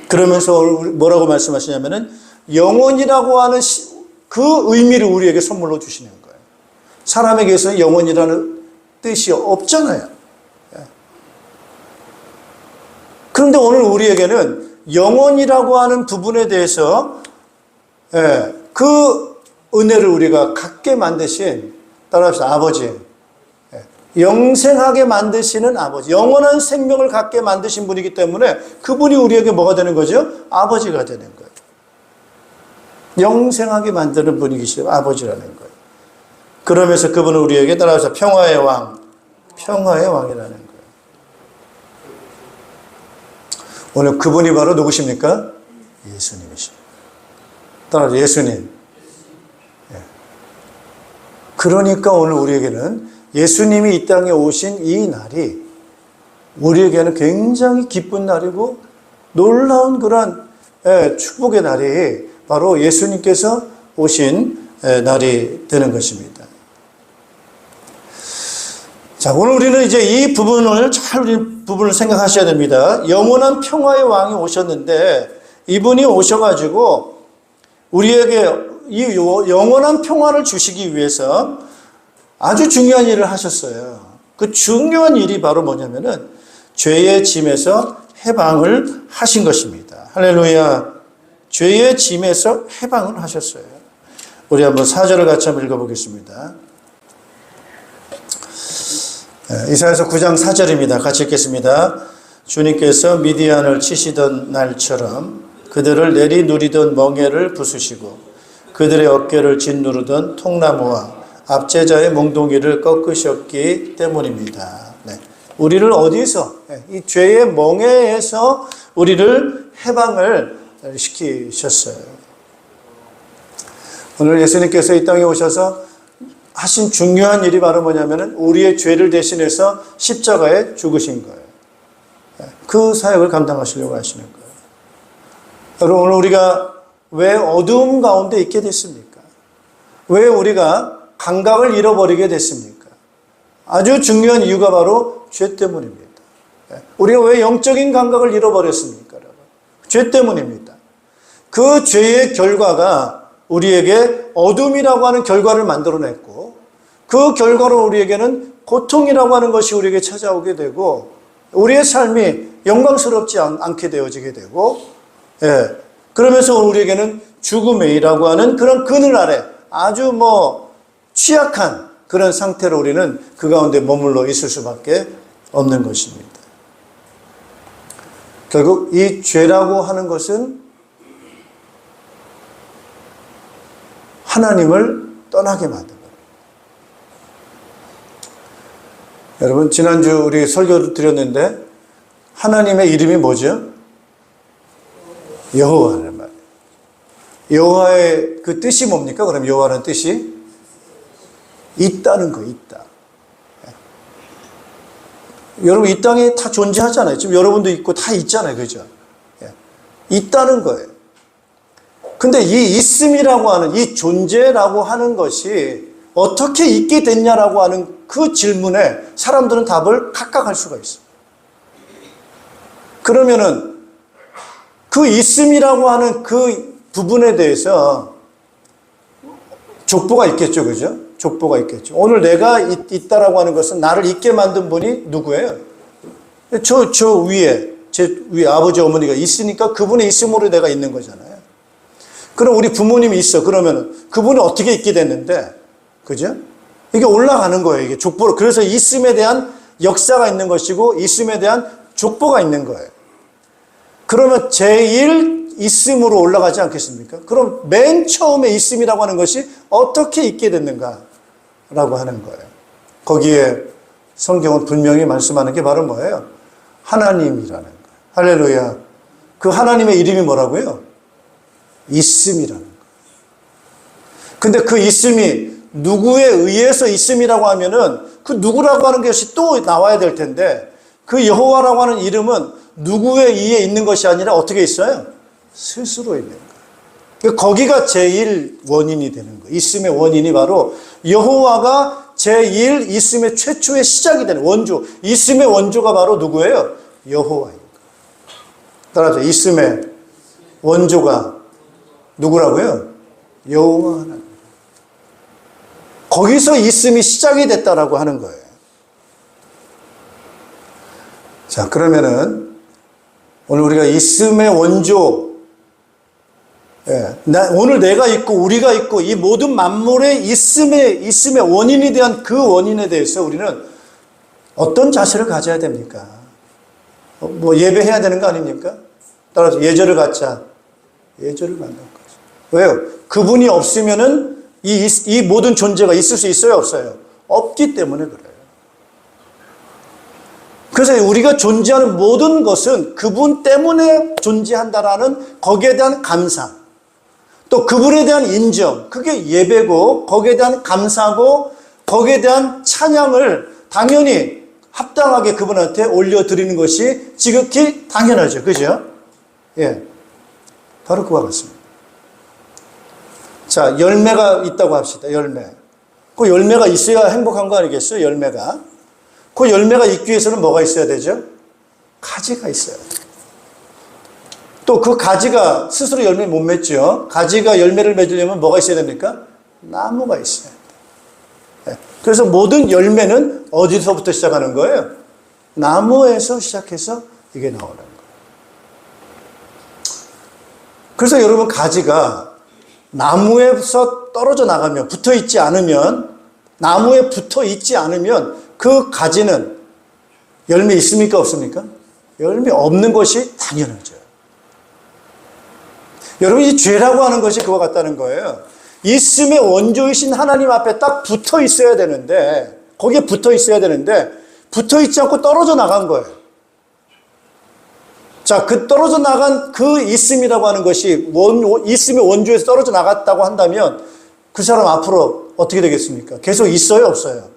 그러면서 뭐라고 말씀하시냐면은 영혼이라고 하는 그 의미를 우리에게 선물로 주시는 거예요. 사람에게서 영혼이라는 뜻이 없잖아요. 그런데 오늘 우리에게는 영혼이라고 하는 부분에 대해서 그 은혜를 우리가 갖게 만드신, 따라합시다, 아버지. 영생하게 만드시는 아버지, 영원한 생명을 갖게 만드신 분이기 때문에 그분이 우리에게 뭐가 되는 거죠? 아버지가 되는 거예요. 영생하게 만드는 분이시죠. 아버지라는 거예요. 그러면서 그분은 우리에게 따라서 평화의 왕, 평화의 왕이라는 거예요. 오늘 그분이 바로 누구십니까? 예수님이십니다. 따라서 예수님. 그러니까 오늘 우리에게는 예수님이 이 땅에 오신 이 날이 우리에게는 굉장히 기쁜 날이고 놀라운 그런 축복의 날이 바로 예수님께서 오신 날이 되는 것입니다. 자, 오늘 우리는 이제 이 부분을 부분을 생각하셔야 됩니다. 영원한 평화의 왕이 오셨는데 이분이 오셔가지고 우리에게 이 영원한 평화를 주시기 위해서 아주 중요한 일을 하셨어요. 그 중요한 일이 바로 뭐냐면은 죄의 짐에서 해방을 하신 것입니다. 할렐루야. 죄의 짐에서 해방을 하셨어요. 우리 한번 4절을 같이 한번 읽어보겠습니다. 이사야서 9장 4절입니다. 같이 읽겠습니다. 주님께서 미디안을 치시던 날처럼 그들을 내리누리던 멍에를 부수시고 그들의 어깨를 짓누르던 통나무와 압제자의 몽둥이를 꺾으셨기 때문입니다. 네. 우리를 어디서, 이 죄의 멍에에서 우리를 해방을 시키셨어요. 오늘 예수님께서 이 땅에 오셔서 하신 중요한 일이 바로 뭐냐면은 우리의 죄를 대신해서 십자가에 죽으신 거예요. 그 사역을 감당하시려고 하시는 거예요. 여러분, 오늘 우리가 왜 어두움 가운데 있게 됐습니까? 왜 우리가 감각을 잃어버리게 됐습니까? 아주 중요한 이유가 바로 죄 때문입니다. 우리가 왜 영적인 감각을 잃어버렸습니까? 여러분? 죄 때문입니다. 그 죄의 결과가 우리에게 어둠이라고 하는 결과를 만들어냈고 그 결과로 우리에게는 고통이라고 하는 것이 우리에게 찾아오게 되고 우리의 삶이 영광스럽지 않게 되어지게 되고 그러면서 우리에게는 죽음이라고 하는 그런 그늘 아래 아주 취약한 그런 상태로 우리는 그 가운데 머물러 있을 수밖에 없는 것입니다. 결국 이 죄라고 하는 것은 하나님을 떠나게 만든 거예요. 여러분, 지난주 우리 설교를 드렸는데 하나님의 이름이 뭐죠? 여호와란 말이에요. 여호와의 그 뜻이 뭡니까? 그럼 여호와라는 뜻이 있다는 거, 있다. 여러분, 이 땅에 다 존재하잖아요. 지금 여러분도 있고 다 있잖아요. 그죠? 있다는 거예요. 근데 이 있음이라고 하는, 이 존재라고 하는 것이 어떻게 있게 됐냐라고 하는 그 질문에 사람들은 답을 각각 할 수가 있어요. 그러면은 그 있음이라고 하는 그 부분에 대해서 족보가 있겠죠. 그죠? 족보가 있겠죠. 오늘 내가 있다라고 하는 것은 나를 있게 만든 분이 누구예요? 저 위에, 제 위에 아버지 어머니가 있으니까 그분의 있음으로 내가 있는 거잖아요. 그럼 우리 부모님이 있어. 그러면 그분이 어떻게 있게 됐는데, 그죠? 이게 올라가는 거예요. 이게 족보로. 그래서 있음에 대한 역사가 있는 것이고, 있음에 대한 족보가 있는 거예요. 그러면 제일 있음으로 올라가지 않겠습니까? 그럼 맨 처음에 있음이라고 하는 것이 어떻게 있게 됐는가라고 하는 거예요. 거기에 성경은 분명히 말씀하는 게 바로 뭐예요? 하나님이라는 거예요. 할렐루야. 그 하나님의 이름이 뭐라고요? 있음이라는 거예요. 근데 그 있음이 누구에 의해서 있음이라고 하면은 그 누구라고 하는 것이 또 나와야 될 텐데, 그 여호와라고 하는 이름은 누구에 의해 있는 것이 아니라 어떻게 있어요? 스스로 있는 거예요. 거기가 제일 원인이 되는 거예요. 있음의 원인이 바로 여호와가 제일 있음의 최초의 시작이 되는 원조. 있음의 원조가 바로 누구예요? 여호와인 거예요. 따라서 있음의 원조가 누구라고요? 여호와 하나님. 거기서 있음이 시작이 됐다라고 하는 거예요. 자, 그러면은 오늘 우리가 있음의 원조, 오늘 내가 있고 우리가 있고 이 모든 만물의 있음의 원인에 대한 그 원인에 대해서 우리는 어떤 자세를 가져야 됩니까? 뭐 예배해야 되는 거 아닙니까? 따라서 예절을 갖자. 예절을 갖는 거죠. 왜요? 그분이 없으면은 이 모든 존재가 있을 수 있어요, 없어요? 없기 때문에 그래요. 그래서 우리가 존재하는 모든 것은 그분 때문에 존재한다라는 거기에 대한 감사, 또 그분에 대한 인정, 그게 예배고, 거기에 대한 감사고, 거기에 대한 찬양을 당연히 합당하게 그분한테 올려드리는 것이 지극히 당연하죠. 그죠? 예. 바로 그와 같습니다. 자, 열매가 있다고 합시다. 열매. 그 열매가 있어야 행복한 거 아니겠어요? 열매가. 그 열매가 있기 위해서는 뭐가 있어야 되죠? 가지가 있어야 돼요. 또 그 가지가 스스로 열매 못 맺죠. 가지가 열매를 맺으려면 뭐가 있어야 됩니까? 나무가 있어야 돼요. 그래서 모든 열매는 어디서부터 시작하는 거예요? 나무에서 시작해서 이게 나오는 거예요. 그래서 여러분, 가지가 나무에서 떨어져 나가면, 붙어 있지 않으면, 나무에 붙어 있지 않으면 그 가지는 열매 있습니까? 없습니까? 열매 없는 것이 당연하죠. 여러분, 이 죄라고 하는 것이 그와 같다는 거예요. 있음의 원조이신 하나님 앞에 딱 붙어 있어야 되는데, 거기에 붙어 있어야 되는데, 붙어 있지 않고 떨어져 나간 거예요. 자, 그 떨어져 나간 그 있음이라고 하는 것이 있음의 원조에서 떨어져 나갔다고 한다면 그 사람 앞으로 어떻게 되겠습니까? 계속 있어요, 없어요?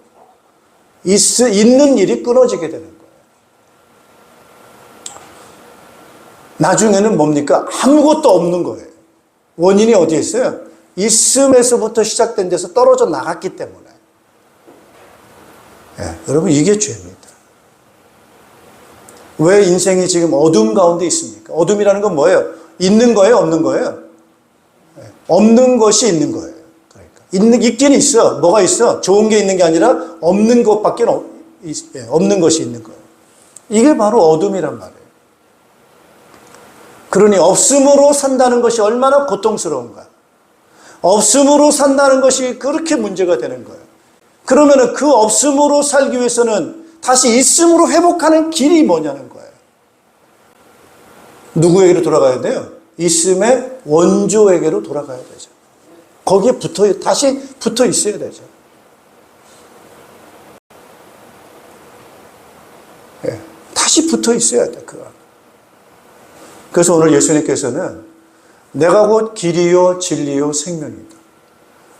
있는 일이 끊어지게 되는 거예요. 나중에는 뭡니까? 아무것도 없는 거예요. 원인이 어디에 있어요? 있음에서부터 시작된 데서 떨어져 나갔기 때문에. 여러분, 이게 죄입니다. 왜 인생이 지금 어둠 가운데 있습니까? 어둠이라는 건 뭐예요? 있는 거예요, 없는 거예요? 없는 것이 있는 거예요. 그러니까 있긴 있어. 뭐가 있어? 좋은 게 있는 게 아니라 없는 것밖에 없는 것이 있는 거예요. 이게 바로 어둠이란 말이에요. 그러니 없음으로 산다는 것이 얼마나 고통스러운가. 없음으로 산다는 것이 그렇게 문제가 되는 거예요. 그러면 그 없음으로 살기 위해서는 다시 있음으로 회복하는 길이 뭐냐는 거예요. 누구에게로 돌아가야 돼요? 있음의 원조에게로 돌아가야 되죠. 거기에 다시 붙어 있어야 되죠. 예, 다시 붙어 있어야 돼, 그거. 그래서 오늘 예수님께서는 내가 곧 길이요 진리요 생명이다.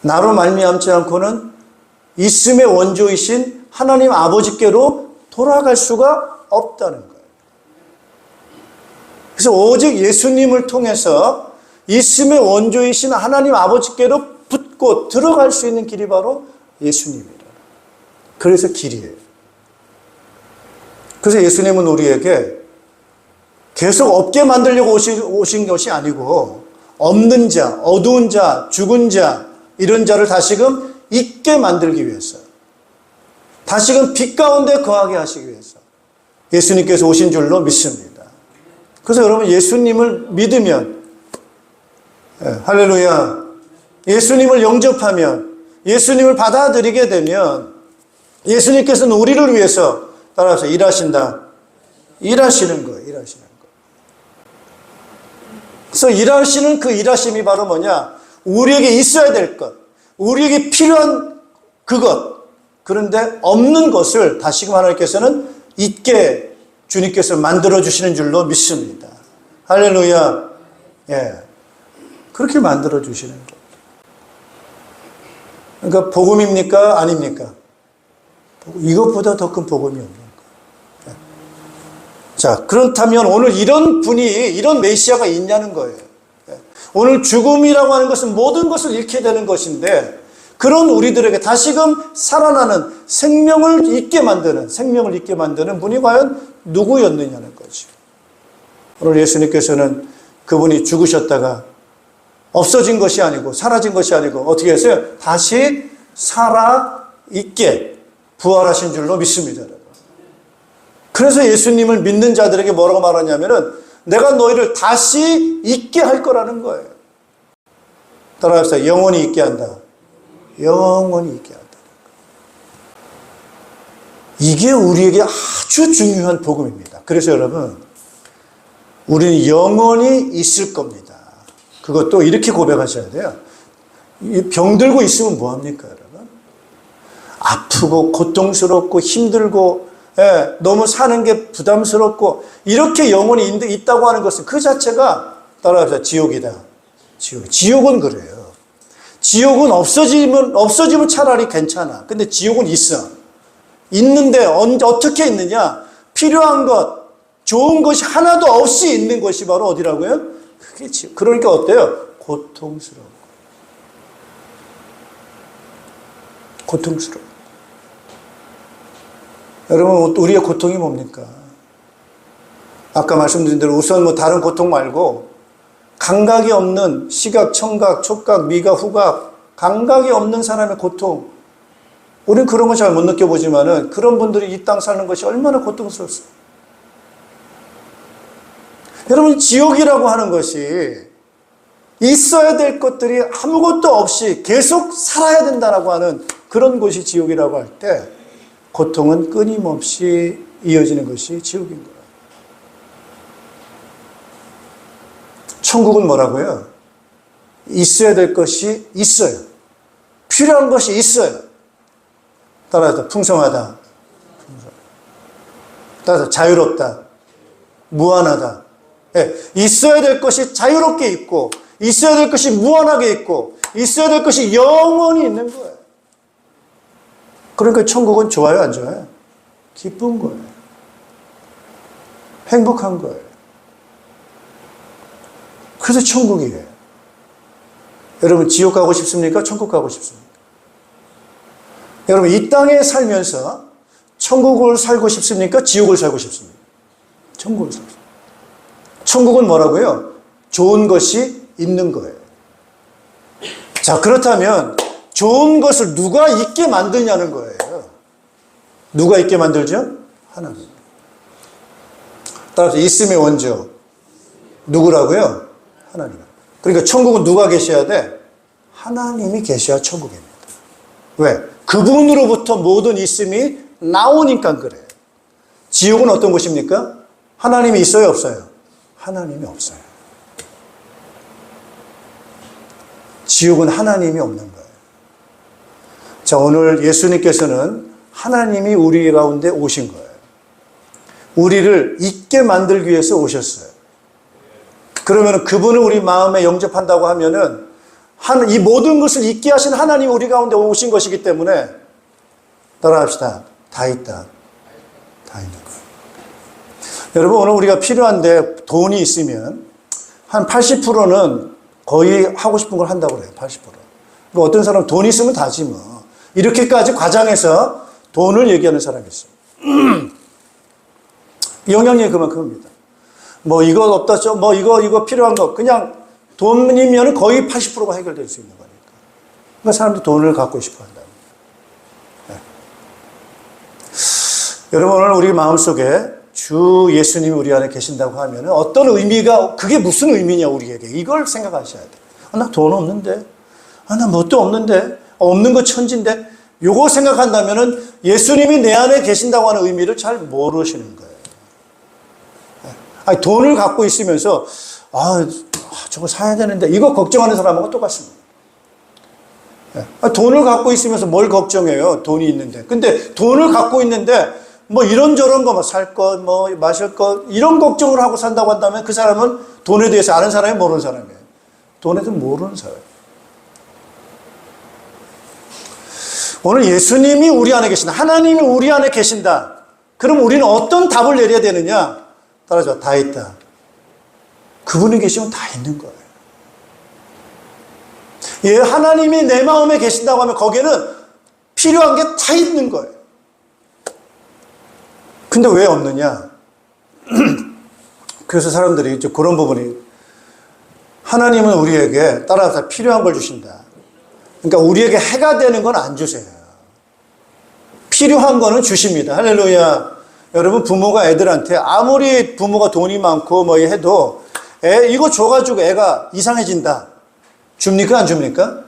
나로 말미암지 않고는 있음의 원조이신 하나님 아버지께로 돌아갈 수가 없다는 거예요. 그래서 오직 예수님을 통해서 있음의 원조이신 하나님 아버지께로 붙고 들어갈 수 있는 길이 바로 예수님이라. 그래서 길이에요. 그래서 예수님은 우리에게 계속 없게 만들려고 오신 것이 아니고 없는 자, 어두운 자, 죽은 자 이런 자를 다시금 있게 만들기 위해서, 다시금 빛 가운데 거하게 하시기 위해서 예수님께서 오신 줄로 믿습니다. 그래서 여러분 예수님을 믿으면, 할렐루야, 예수님을 영접하면, 예수님을 받아들이게 되면 예수님께서는 우리를 위해서 따라서 일하신다. 일하시는 거예요. 일하시는 거. 그래서 일하시는 그 일하심이 바로 뭐냐? 우리에게 있어야 될 것, 우리에게 필요한 그것, 그런데 없는 것을 다시금 하나님께서는 있게 주님께서 만들어주시는 줄로 믿습니다. 할렐루야. 예. 그렇게 만들어주시는 거예요. 그러니까 복음입니까? 아닙니까? 이것보다 더 큰 복음이 없는 거예요. 예. 자, 그렇다면 오늘 이런 분이, 이런 메시아가 있냐는 거예요. 예. 오늘 죽음이라고 하는 것은 모든 것을 잃게 되는 것인데, 그런 우리들에게 다시금 살아나는 생명을 잊게 만드는 분이 과연 누구였느냐는 거죠. 오늘 예수님께서는 그분이 죽으셨다가 없어진 것이 아니고 사라진 것이 아니고 어떻게 했어요? 다시 살아 있게 부활하신 줄로 믿습니다. 그래서 예수님을 믿는 자들에게 뭐라고 말하냐면은 내가 너희를 다시 있게 할 거라는 거예요. 따라합시다. 영원히 있게 한다. 영원히 있게 한다. 이게 우리에게 아주 중요한 복음입니다. 그래서 여러분, 우리는 영원히 있을 겁니다. 그것도 이렇게 고백하셔야 돼요. 병들고 있으면 뭐합니까, 여러분? 아프고 고통스럽고 힘들고, 예, 너무 사는 게 부담스럽고, 이렇게 영원히 있다고 하는 것은 그 자체가 따라합시다. 지옥이다. 지옥은 그래요. 지옥은 없어지면 차라리 괜찮아. 근데 지옥은 있어. 있는데 어떻게 있느냐? 필요한 것, 좋은 것이 하나도 없이 있는 것이 바로 어디라고요? 그게 지옥. 그러니까 어때요? 고통스러워. 여러분, 우리의 고통이 뭡니까? 아까 말씀드린 대로 우선 뭐 다른 고통 말고 감각이 없는 시각, 청각, 촉각, 미각, 후각, 감각이 없는 사람의 고통. 우리는 그런 거 잘 못 느껴보지만은 그런 분들이 이 땅 사는 것이 얼마나 고통스럽습니까? 여러분, 지옥이라고 하는 것이 있어야 될 것들이 아무것도 없이 계속 살아야 된다라고 하는 그런 곳이 지옥이라고 할 때 고통은 끊임없이 이어지는 것이 지옥인 거예요. 천국은 뭐라고요? 있어야 될 것이 있어요. 필요한 것이 있어요. 따라서 풍성하다. 따라서 자유롭다. 무한하다. 예, 있어야 될 것이 자유롭게 있고, 있어야 될 것이 무한하게 있고, 있어야 될 것이 영원히 있는 거예요. 그러니까 천국은 좋아요, 안 좋아요? 기쁜 거예요. 행복한 거예요. 그래서 천국이에요. 여러분, 지옥 가고 싶습니까? 천국 가고 싶습니까? 여러분, 이 땅에 살면서 천국을 살고 싶습니까? 지옥을 살고 싶습니까? 천국을 살고 싶습니다. 천국은 뭐라고요? 좋은 것이 있는 거예요. 자, 그렇다면 좋은 것을 누가 있게 만드냐는 거예요. 누가 있게 만들죠? 하나님. 따라서 있음의 원조. 누구라고요? 하나님. 그러니까 천국은 누가 계셔야 돼? 하나님이 계셔야 천국입니다. 왜? 그분으로부터 모든 있음이 나오니까 그래요. 지옥은 어떤 곳입니까? 하나님이 있어요, 없어요? 하나님이 없어요. 지옥은 하나님이 없는 거예요. 자, 오늘 예수님께서는 하나님이 우리 가운데 오신 거예요. 우리를 잊게 만들기 위해서 오셨어요. 그러면 그분을 우리 마음에 영접한다고 하면은 이 모든 것을 잊게 하신 하나님이 우리 가운데 오신 것이기 때문에 따라합시다. 다 있다. 다 있는 거예요. 여러분, 오늘 우리가 필요한데 돈이 있으면 한 80%는 거의 하고 싶은 걸 한다고 그래요. 80%. 뭐 어떤 사람은 돈 있으면 다지 뭐. 이렇게까지 과장해서 돈을 얘기하는 사람이 있어요. 영향력이 그만큼입니다. 뭐 이거 없다, 뭐 이거 필요한 거. 그냥 돈이면 거의 80%가 해결될 수 있는 거니까. 그러니까 사람들이 돈을 갖고 싶어 한다. 네. 여러분, 오늘 우리 마음속에 주 예수님이 우리 안에 계신다고 하면 어떤 의미가, 그게 무슨 의미냐, 우리에게. 이걸 생각하셔야 돼요. 나 돈 없는데. 나 뭣도 없는데. 없는 거 천진데. 요거 생각한다면 예수님이 내 안에 계신다고 하는 의미를 잘 모르시는 거예요. 아니, 돈을 갖고 있으면서, 저거 사야 되는데, 이거 걱정하는 사람하고 똑같습니다. 돈을 갖고 있으면서 뭘 걱정해요? 돈이 있는데. 근데 돈을 갖고 있는데, 뭐 이런저런 거, 뭐 살 것, 뭐 마실 것, 이런 걱정을 하고 산다고 한다면 그 사람은 돈에 대해서 아는 사람이 모르는 사람이에요. 돈에 대해서 모르는 사람. 오늘 예수님이 우리 안에 계신다. 하나님이 우리 안에 계신다. 그럼 우리는 어떤 답을 내려야 되느냐? 따라줘. 다 있다. 그분이 계시면 다 있는 거예요. 예, 하나님이 내 마음에 계신다고 하면 거기에는 필요한 게 다 있는 거예요. 근데 왜 없느냐? 그래서 사람들이 이제 그런 부분이, 하나님은 우리에게 따라서 필요한 걸 주신다. 그러니까 우리에게 해가 되는 건 안 주세요. 필요한 거는 주십니다. 할렐루야. 여러분, 부모가 애들한테 아무리 부모가 돈이 많고 뭐 해도 이거 줘가지고 애가 이상해진다. 줍니까? 안 줍니까?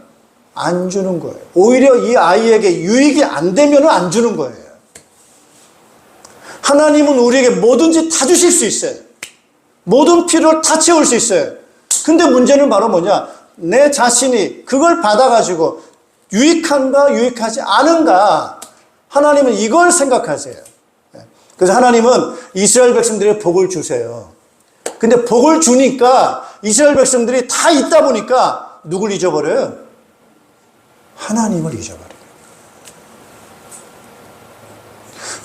안 주는 거예요. 오히려 이 아이에게 유익이 안 되면 안 주는 거예요. 하나님은 우리에게 뭐든지 다 주실 수 있어요. 모든 필요를 다 채울 수 있어요. 근데 문제는 바로 뭐냐? 내 자신이 그걸 받아가지고 유익한가 유익하지 않은가, 하나님은 이걸 생각하세요. 그래서 하나님은 이스라엘 백성들에게 복을 주세요. 근데 복을 주니까 이스라엘 백성들이 다 있다 보니까 누굴 잊어버려요? 하나님을 잊어버려요.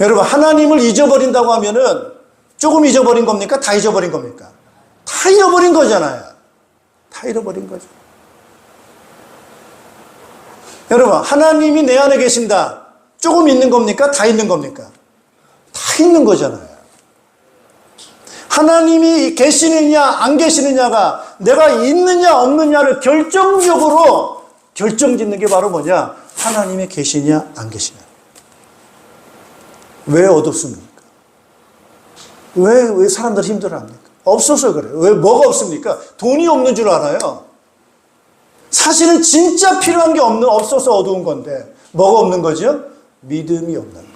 여러분, 하나님을 잊어버린다고 하면은 조금 잊어버린 겁니까? 다 잊어버린 겁니까? 다 잃어버린 거잖아요. 다 잃어버린 거죠. 여러분, 하나님이 내 안에 계신다. 조금 있는 겁니까? 다 있는 겁니까? 다 있는 거잖아요. 하나님이 계시느냐 안 계시느냐가 내가 있느냐 없느냐를 결정적으로 결정짓는 게 바로 뭐냐? 하나님이 계시냐 안 계시냐. 왜 어둡습니까? 왜 사람들이 힘들어합니까? 없어서 그래요. 왜 뭐가 없습니까? 돈이 없는 줄 알아요. 사실은 진짜 필요한 게 없어서 어두운 건데 뭐가 없는 거죠? 믿음이 없는 거예요.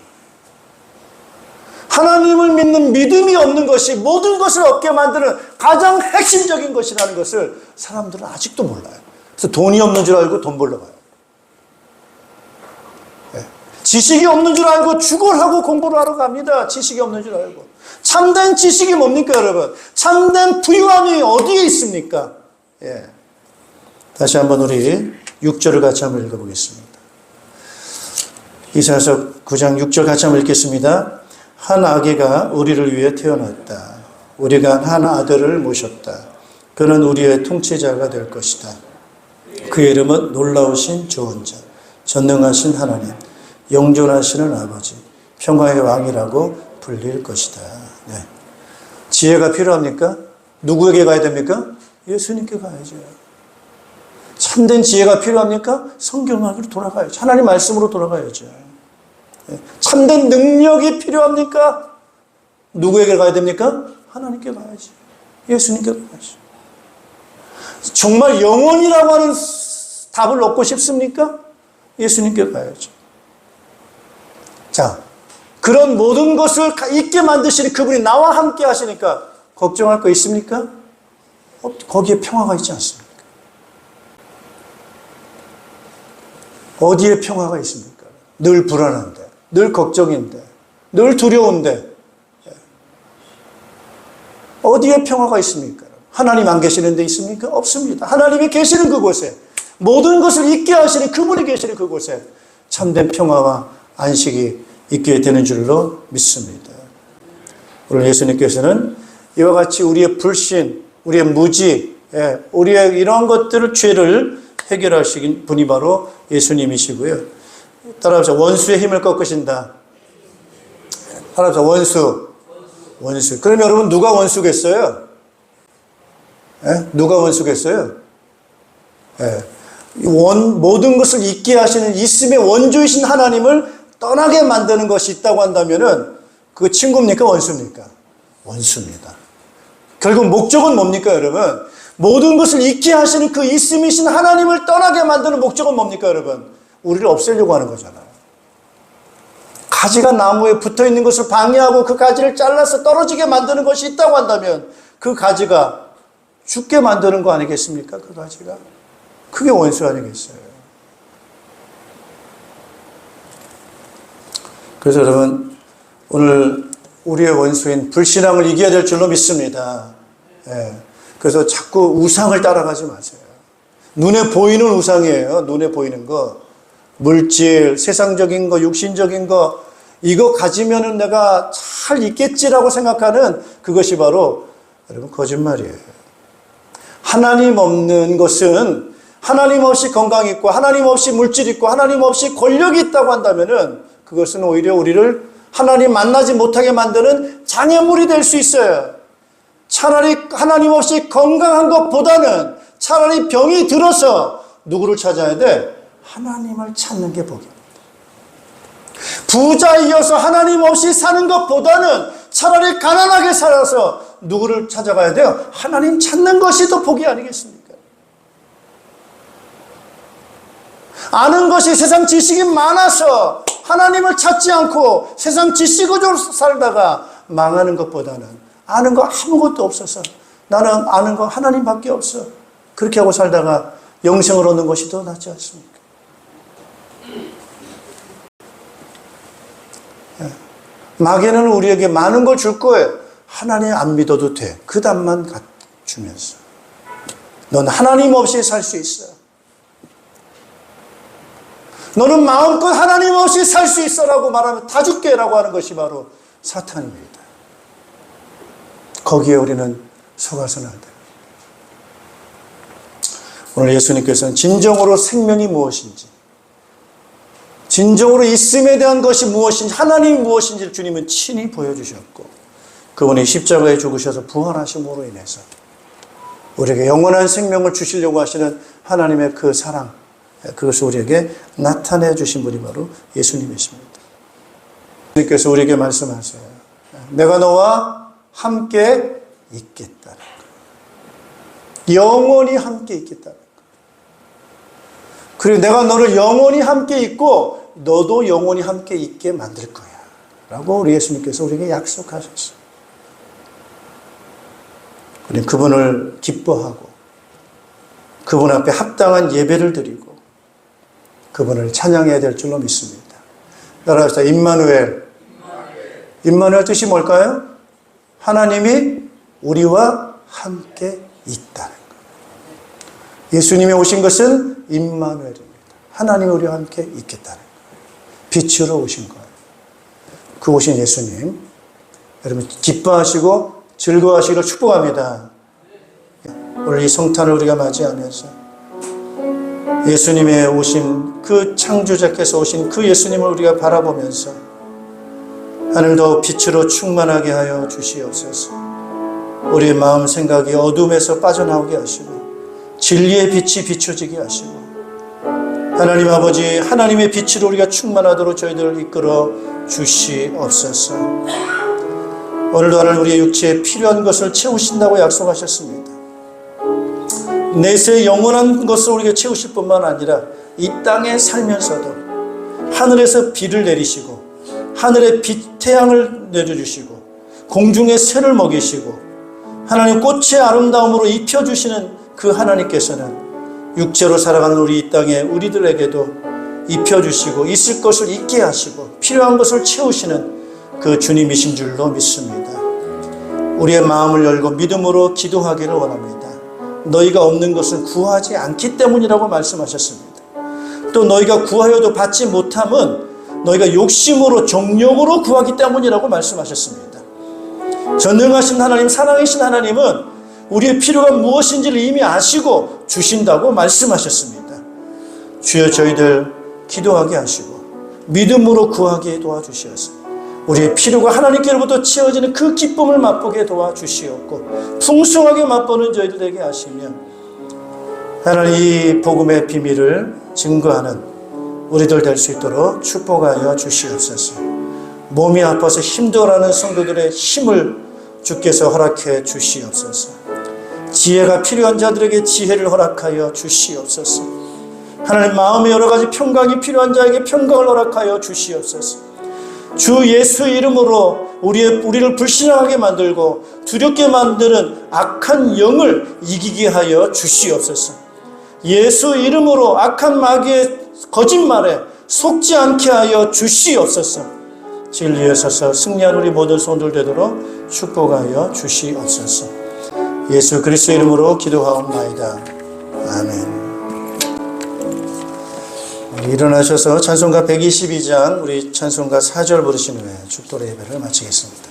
하나님을 믿는 믿음이 없는 것이 모든 것을 얻게 만드는 가장 핵심적인 것이라는 것을 사람들은 아직도 몰라요. 그래서 돈이 없는 줄 알고 돈 벌러 가요. 네. 지식이 없는 줄 알고 죽어라고 공부를 하러 갑니다. 지식이 없는 줄 알고. 참된 지식이 뭡니까, 여러분? 참된 부유함이 어디에 있습니까? 예. 다시 한번 우리 6절을 같이 한번 읽어보겠습니다. 이사야서 9장 6절 같이 한번 읽겠습니다. 한 아기가 우리를 위해 태어났다. 우리가 한 아들을 모셨다. 그는 우리의 통치자가 될 것이다. 그의 이름은 놀라우신 조언자, 전능하신 하나님, 영존하시는 아버지, 평화의 왕이라고 불릴 것이다. 네. 지혜가 필요합니까? 누구에게 가야 됩니까? 예수님께 가야죠. 참된 지혜가 필요합니까? 성경으로 돌아가야죠. 하나님 말씀으로 돌아가야죠. 참된 능력이 필요합니까? 누구에게 가야 됩니까? 하나님께 가야지. 예수님께 가야지. 정말 영원이라고 하는 답을 얻고 싶습니까? 예수님께 가야죠. 자, 그런 모든 것을 있게 만드시는 그분이 나와 함께 하시니까 걱정할 거 있습니까? 거기에 평화가 있지 않습니까? 어디에 평화가 있습니까? 늘 불안한데, 늘 걱정인데, 늘 두려운데, 어디에 평화가 있습니까? 하나님 안 계시는 데 있습니까? 없습니다. 하나님이 계시는 그곳에, 모든 것을 잊게 하시는 그분이 계시는 그곳에 참된 평화와 안식이 있게 되는 줄로 믿습니다. 오늘 예수님께서는 이와 같이 우리의 불신, 우리의 무지, 우리의 이러한 것들을, 죄를 해결하시긴 분이 바로 예수님이시고요. 따라합시다. 원수의 힘을 꺾으신다. 따라합시다. 원수. 그럼 여러분 누가 원수겠어요? 누가 원수겠어요? 모든 것을 잊게 하시는 있음의 원조이신 하나님을 떠나게 만드는 것이 있다고 한다면은 그 친구입니까? 원수입니까? 원수입니다. 결국 목적은 뭡니까, 여러분? 모든 것을 잊게 하시는 그 있음이신 하나님을 떠나게 만드는 목적은 뭡니까, 여러분? 우리를 없애려고 하는 거잖아요. 가지가 나무에 붙어 있는 것을 방해하고 그 가지를 잘라서 떨어지게 만드는 것이 있다고 한다면 그 가지가 죽게 만드는 거 아니겠습니까? 그 가지가. 그게 원수 아니겠어요? 그래서 여러분, 오늘 우리의 원수인 불신앙을 이겨야 될 줄로 믿습니다. 그래서 자꾸 우상을 따라가지 마세요. 눈에 보이는 우상이에요. 눈에 보이는 거. 물질, 세상적인 거, 육신적인 거, 이거 가지면은 내가 잘 있겠지라고 생각하는 그것이 바로 여러분 거짓말이에요. 하나님 없는 것은, 하나님 없이 건강 있고, 하나님 없이 물질 있고, 하나님 없이 권력이 있다고 한다면은 그것은 오히려 우리를 하나님 만나지 못하게 만드는 장애물이 될 수 있어요. 차라리 하나님 없이 건강한 것보다는 차라리 병이 들어서 누구를 찾아야 돼? 하나님을 찾는 게 복입니다. 부자이어서 하나님 없이 사는 것보다는 차라리 가난하게 살아서 누구를 찾아가야 돼요? 하나님 찾는 것이 더 복이 아니겠습니까? 아는 것이 세상 지식이 많아서 하나님을 찾지 않고 세상 지식으로 살다가 망하는 것보다는 아는 거 아무것도 없어서 나는 아는 거 하나님밖에 없어, 그렇게 하고 살다가 영생을 얻는 것이 더 낫지 않습니까? 마귀는 우리에게 많은 걸 줄 거예요. 하나님 안 믿어도 돼. 그 답만 주면서 넌 하나님 없이 살 수 있어. 너는 마음껏 하나님 없이 살 수 있어라고 말하면 다 줄게 라고 하는 것이 바로 사탄입니다. 거기에 우리는 속아서는 안 돼요. 오늘 예수님께서는 진정으로 생명이 무엇인지, 진정으로 있음에 대한 것이 무엇인지, 하나님이 무엇인지를 주님은 친히 보여주셨고, 그분이 십자가에 죽으셔서 부활하심으로 인해서 우리에게 영원한 생명을 주시려고 하시는 하나님의 그 사랑, 그것을 우리에게 나타내 주신 분이 바로 예수님이십니다. 예수님께서 우리에게 말씀하세요. 내가 너와 함께 있겠다는 것. 영원히 함께 있겠다는 것. 그리고 내가 너를 영원히 함께 있고 너도 영원히 함께 있게 만들 거야 라고 우리 예수님께서 우리에게 약속하셨어요. 우리는 그분을 기뻐하고 그분 앞에 합당한 예배를 드리고 그분을 찬양해야 될 줄로 믿습니다. 따라합시다. 임마누엘. 임마누엘 뜻이 뭘까요? 하나님이 우리와 함께 있다는 것. 예수님이 오신 것은 임마누엘입니다. 하나님이 우리와 함께 있겠다는 거예요. 빛으로 오신 거예요. 그 오신 예수님, 여러분 기뻐하시고 즐거워하시기를 축복합니다. 오늘 이 성탄을 우리가 맞이하면서 예수님의 오신 그 창조자께서 오신 그 예수님을 우리가 바라보면서 하늘도 빛으로 충만하게 하여 주시옵소서. 우리의 마음 생각이 어둠에서 빠져나오게 하시고 진리의 빛이 비춰지게 하시고 하나님 아버지, 하나님의 빛으로 우리가 충만하도록 저희들을 이끌어 주시옵소서. 오늘도 하나님 우리의 육체에 필요한 것을 채우신다고 약속하셨습니다. 내세의 영원한 것을 우리가 채우실 뿐만 아니라 이 땅에 살면서도 하늘에서 비를 내리시고 하늘의 빛 태양을 내려주시고 공중의 새를 먹이시고 하나님 꽃의 아름다움으로 입혀주시는 그 하나님께서는 육체로 살아가는 우리 이 땅에 우리들에게도 입혀주시고 있을 것을 있게 하시고 필요한 것을 채우시는 그 주님이신 줄로 믿습니다. 우리의 마음을 열고 믿음으로 기도하기를 원합니다. 너희가 없는 것은 구하지 않기 때문이라고 말씀하셨습니다. 또 너희가 구하여도 받지 못함은 너희가 욕심으로 정욕으로 구하기 때문이라고 말씀하셨습니다. 전능하신 하나님, 사랑이신 하나님은 우리의 필요가 무엇인지를 이미 아시고 주신다고 말씀하셨습니다. 주여 저희들 기도하게 하시고 믿음으로 구하게 도와주시옵소서. 우리의 필요가 하나님께로부터 채워지는 그 기쁨을 맛보게 도와주시옵고 풍성하게 맛보는 저희들 되게 하시며 하나님 이 복음의 비밀을 증거하는 우리들 될 수 있도록 축복하여 주시옵소서. 몸이 아파서 힘들어하는 성도들의 힘을 주께서 허락해 주시옵소서. 지혜가 필요한 자들에게 지혜를 허락하여 주시옵소서. 하나님 마음의 여러 가지 평강이 필요한 자에게 평강을 허락하여 주시옵소서. 주 예수 이름으로 우리를 불신하게 만들고 두렵게 만드는 악한 영을 이기게 하여 주시옵소서. 예수 이름으로 악한 마귀의 거짓말에 속지 않게 하여 주시옵소서. 진리에 서서 승리한 우리 모든 성도들 되도록 축복하여 주시옵소서. 예수 그리스도 이름으로 기도하옵나이다. 아멘. 일어나셔서 찬송가 122장 우리 찬송가 4절 부르신 후에 축도의 예배를 마치겠습니다.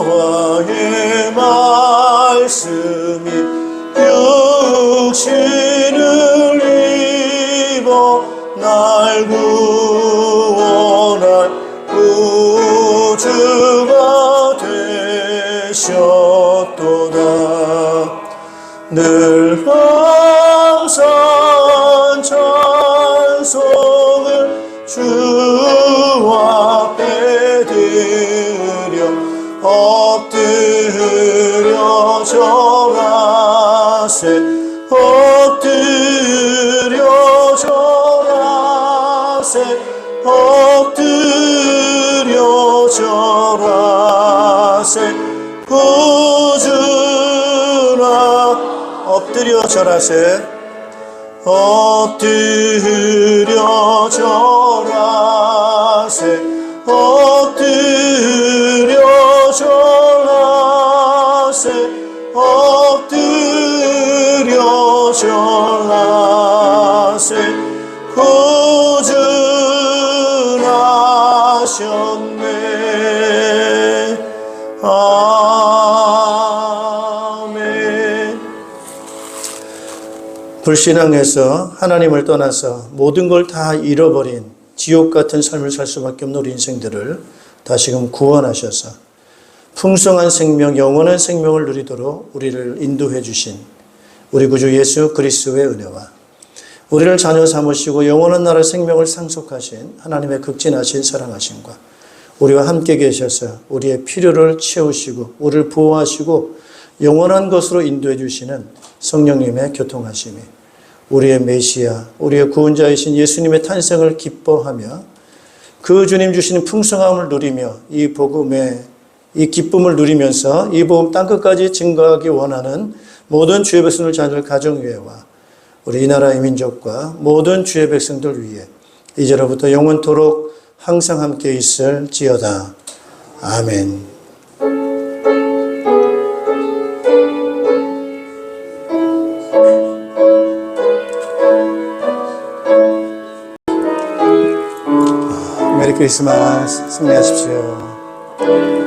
여호와의 말씀이 육신을 입어 날 구원할 구주가 되셨도다. 늘 항상 찬송을 주 앞에 드려 엎드려 절하세 엎드려 절하세 엎드려 절하세 구주나 엎드려 절하세 엎드려 절하세 엎드려 절하세 엎드려 절하세 구주나셨네. 아멘. 불신앙에서 하나님을 떠나서 모든 걸 다 잃어버린 지옥 같은 삶을 살 수밖에 없는 우리 인생들을 다시금 구원하셔서 풍성한 생명, 영원한 생명을 누리도록 우리를 인도해 주신 우리 구주 예수 그리스도의 은혜와 우리를 자녀 삼으시고 영원한 나라 생명을 상속하신 하나님의 극진하신 사랑하심과 우리와 함께 계셔서 우리의 필요를 채우시고 우리를 보호하시고 영원한 것으로 인도해 주시는 성령님의 교통하심이 우리의 메시아, 우리의 구원자이신 예수님의 탄생을 기뻐하며 그 주님 주시는 풍성함을 누리며 이 복음의 이 기쁨을 누리면서 이 복음 땅끝까지 증거하기 원하는 모든 주의 백성들 자녀들 가정위에와 우리 이 나라의 민족과 모든 주의 백성들 위해 이제로부터 영원토록 항상 함께 있을지어다. 아멘. 메리 크리스마스. 승리하십시오.